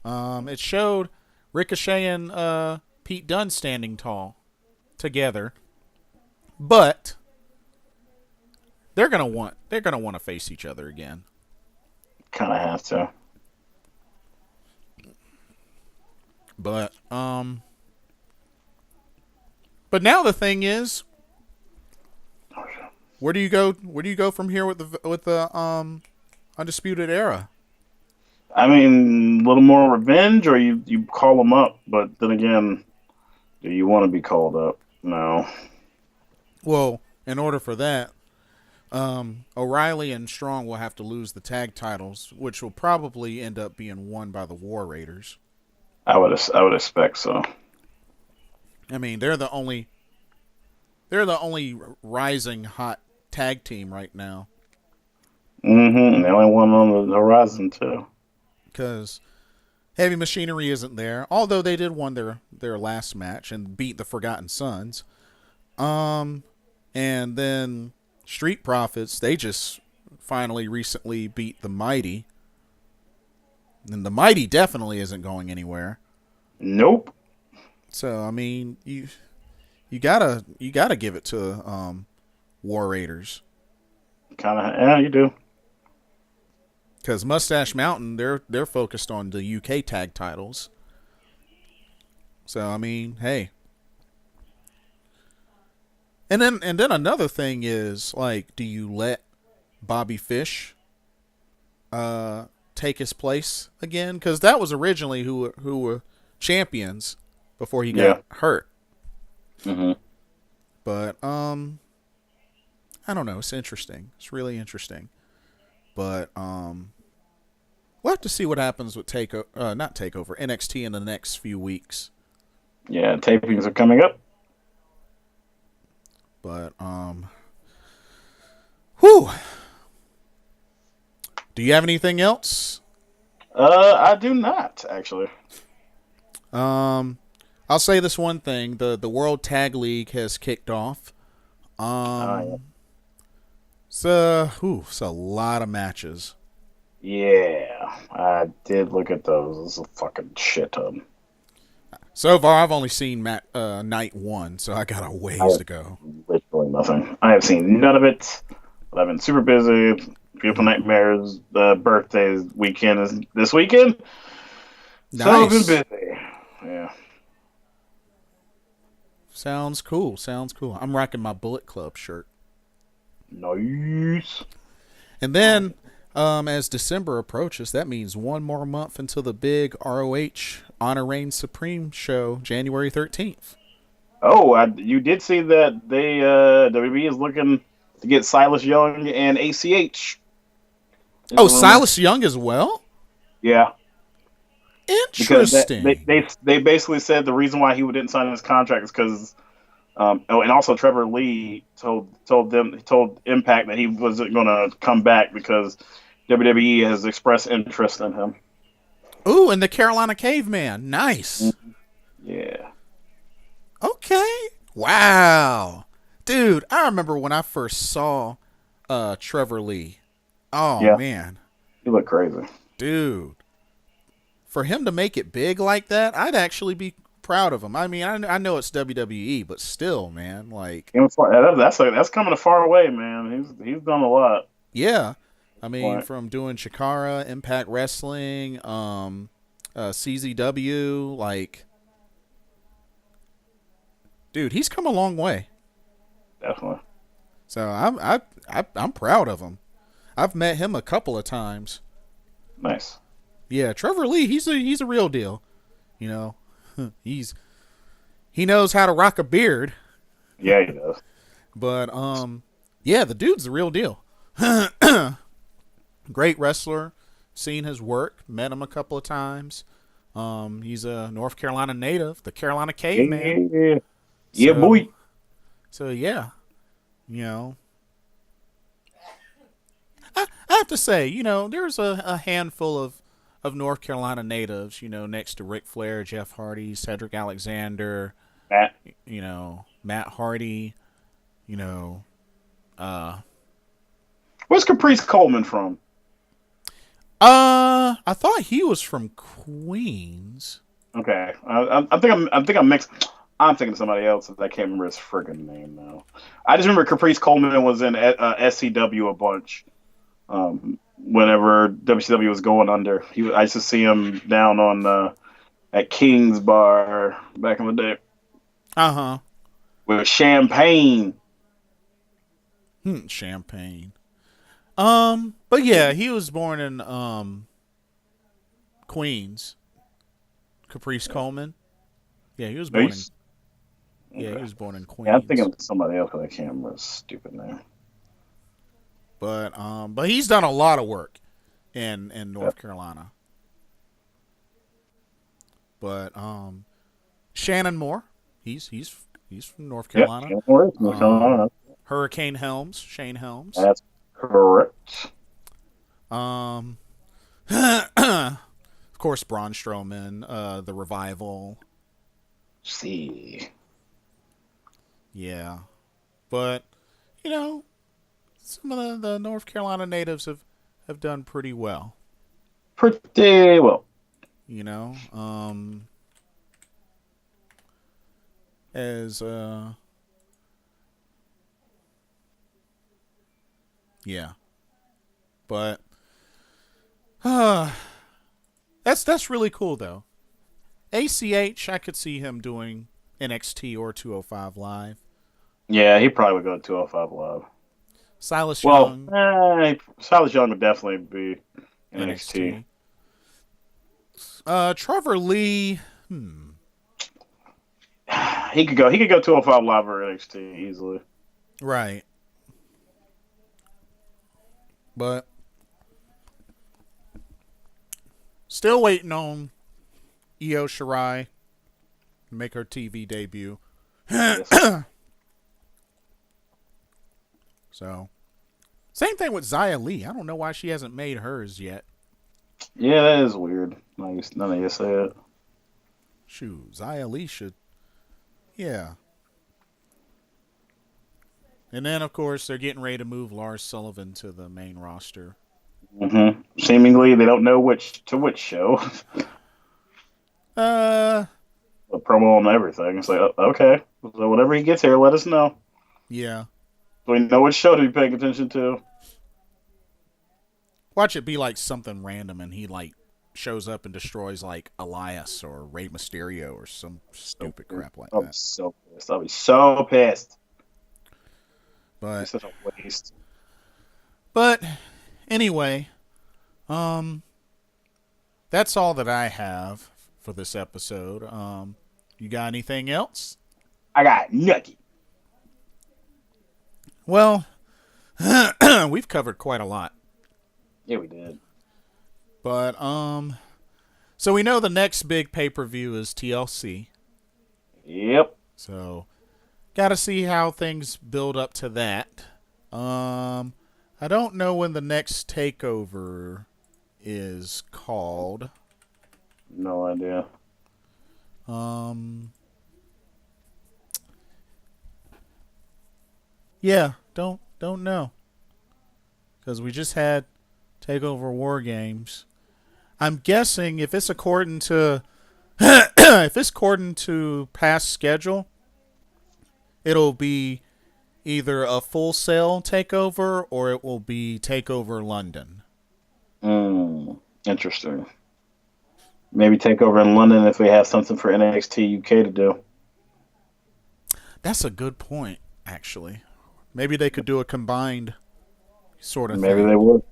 It showed Ricochet and Pete Dunne standing tall together. But they're gonna want to face each other again. Kind of have to. But now the thing is, where do you go? Where do you go from here with the Undisputed Era? I mean, a little more revenge, or you call them up. But then again, do you want to be called up? No. Well, in order for that, O'Reilly and Strong will have to lose the tag titles, which will probably end up being won by the War Raiders. I would expect so. I mean, they're the only rising hot tag team right now. Mm-hmm. The only one on the horizon too. Because Heavy Machinery isn't there, although they did win their last match and beat the Forgotten Sons. And then Street Profits, they just finally recently beat the Mighty. And the Mighty definitely isn't going anywhere. Nope. So I mean, you gotta give it to War Raiders. Yeah, you do. Because Mustache Mountain, they're focused on the UK tag titles. So I mean, hey. And then another thing is, like, do you let Bobby Fish take his place again? Because that was originally who were champions before he got hurt. Mm-hmm. But I don't know. It's interesting. It's really interesting. But we'll have to see what happens with not Takeover, NXT in the next few weeks. Yeah, tapings are coming up. But whew. Do you have anything else? I do not actually. I'll say this one thing: the World Tag League has kicked off. Yeah. It's a lot of matches. Yeah, I did look at those. It's a fucking shit ton. So far, I've only seen night one, so I got a I ways have to go. literally nothing. I have seen none of it, but I've been super busy. Beautiful Nightmares, the birthday weekend is this weekend. So I've been Nice. busy. Yeah. Sounds cool. Sounds cool. I'm rocking my Bullet Club shirt. Nice. And then, as December approaches, that means one more month until the big ROH Honor Reigns Supreme show, January 13th. Oh, you did see that they WB is looking to get Silas Young and ACH. Oh, Silas Young as well? Yeah. Because Interesting. they basically said the reason why he didn't sign his contract is because and also Trevor Lee told Impact that he wasn't going to come back because WWE has expressed interest in him. Ooh, and the Carolina Caveman. Nice. Yeah. Okay. Wow. Dude, I remember when I first saw Trevor Lee. Oh, Yeah. man. He looked crazy. Dude. For him to make it big like that, I'd actually be proud of him. I mean, I know it's WWE, but still, man, like That's coming a far away, man. He's done a lot. yeah. I mean, from doing Chikara, Impact Wrestling, CZW, like, dude, he's come a long way. Definitely. So I'm proud of him. I've met him a couple of times. Nice. Yeah, Trevor Lee, he's a real deal. You know, he knows how to rock a beard. Yeah, he does. But yeah, the dude's the real deal. Great wrestler. Seen his work. Met him a couple of times. He's a North Carolina native, the Carolina Caveman. Yeah, boy. So yeah, you know, I have to say, you know, there's a handful of North Carolina natives, you know, next to Ric Flair, Jeff Hardy, Cedric Alexander, Matt. you know, Matt Hardy, you know, Where's Caprice Coleman from? I thought he was from Queens. Okay, I think I'm mixed. I'm thinking of somebody else. I can't remember his friggin' name now. I just remember Caprice Coleman was in SCW a bunch. Whenever WCW was going under, I used to see him down on at King's Bar back in the day. With Champagne. Champagne. But yeah, he was born in Queens. Caprice Coleman. Yeah, he was born he was born in Queens. Yeah, I'm thinking of somebody else, but I can't remember his stupid name. But he's done a lot of work in North Carolina. But Shannon Moore, he's from North Carolina. Yeah, North Carolina. Hurricane Helms, Shane Helms. That's correct. Of course, Braun Strowman, the Revival. See. Yeah. But, you know, some of the North Carolina natives have done pretty well. Pretty well. You know, yeah. But that's really cool though. ACH, I could see him doing NXT or 205 Live. Yeah, he probably would go to 205 Live. Silas Young. Silas Young would definitely be NXT. Trevor Lee. He could go 205 Live or NXT easily. Right. But still waiting on Io Shirai to make her TV debut. Yes. So, same thing with Xia Li. I don't know why she hasn't made hers yet. Yeah, that is weird. None of you say it. Shoot, Xia Li should. Yeah. And then, of course, they're getting ready to move Lars Sullivan to the main roster. Seemingly, they don't know which show. Uh, A promo on everything. It's like, okay. So whenever he gets here, let us know. yeah. So we know which show to be paying attention to. Watch it be like something random and he like shows up and destroys like Elias or Rey Mysterio or some stupid crap like I'll be that. so pissed. I'll be so pissed. But It's such a waste. But anyway, that's all that I have for this episode. You got anything else? I got nothing. Well, we've covered quite a lot. Yeah, we did. But so we know the next big pay-per-view is TLC. Yep. So got to see how things build up to that. I don't know when the next takeover is called. No idea. Yeah, don't know. Because we just had TakeOver WarGames. I'm guessing if it's according to past schedule, it'll be either a Full Sail takeover or it will be TakeOver London. Interesting. Maybe take over in London if we have something for NXT UK to do. That's a good point, actually. Maybe they could do a combined sort of Maybe thing. they would.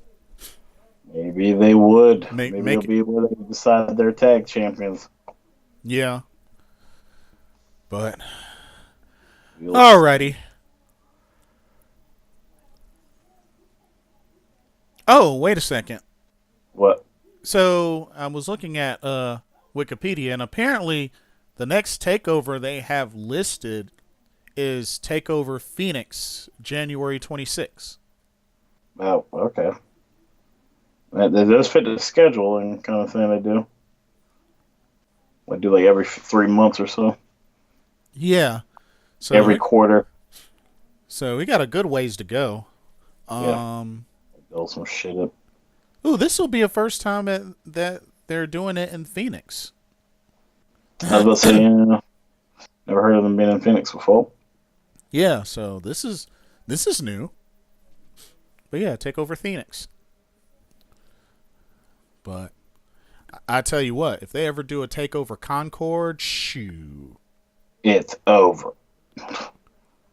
Maybe they would. Make it'll be where they decide their tag champions. Yeah. But alrighty. Oh, wait a second. What? So I was looking at Wikipedia, and apparently the next takeover they have listed is TakeOver Phoenix, January 26th. Oh, okay. That does fit the schedule and kind of thing they do. They do like every 3 months or so. Yeah. So every quarter. So we got a good ways to go. Build some shit up. Ooh, this will be a first time that they're doing it in Phoenix. I was about to say, never heard of them being in Phoenix before. Yeah, so this is new. But yeah, TakeOver Phoenix. But I tell you what, if they ever do a TakeOver Concord, shoo. It's over.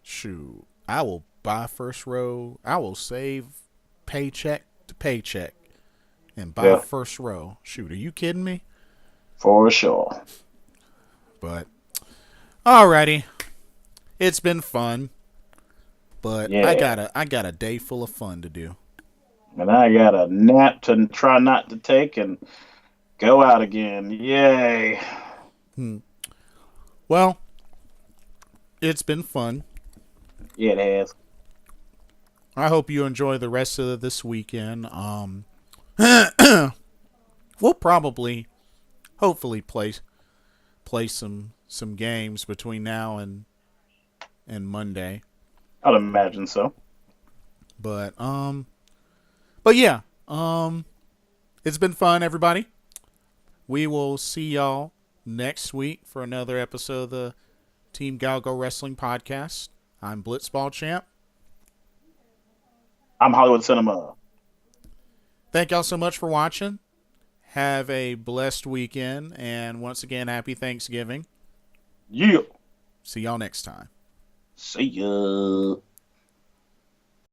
Shoo. I will buy first row. I will save paycheck to paycheck and buy first row. Shoot, are you kidding me? For sure. But alrighty. It's been fun. But I got a day full of fun to do. And I got a nap to try not to take and go out again. Yay. Well, it's been fun. Yeah, it has. I hope you enjoy the rest of this weekend. We'll probably, hopefully, play some games between now and Monday. I'd imagine so. But yeah, it's been fun, everybody. We will see y'all next week for another episode of the Team GOWGO Wrestling Podcast. I'm Blitzball Champ. I'm Hollywood Cinema. Thank y'all so much for watching. Have a blessed weekend, and once again, happy Thanksgiving. Yeah. See y'all next time. See ya.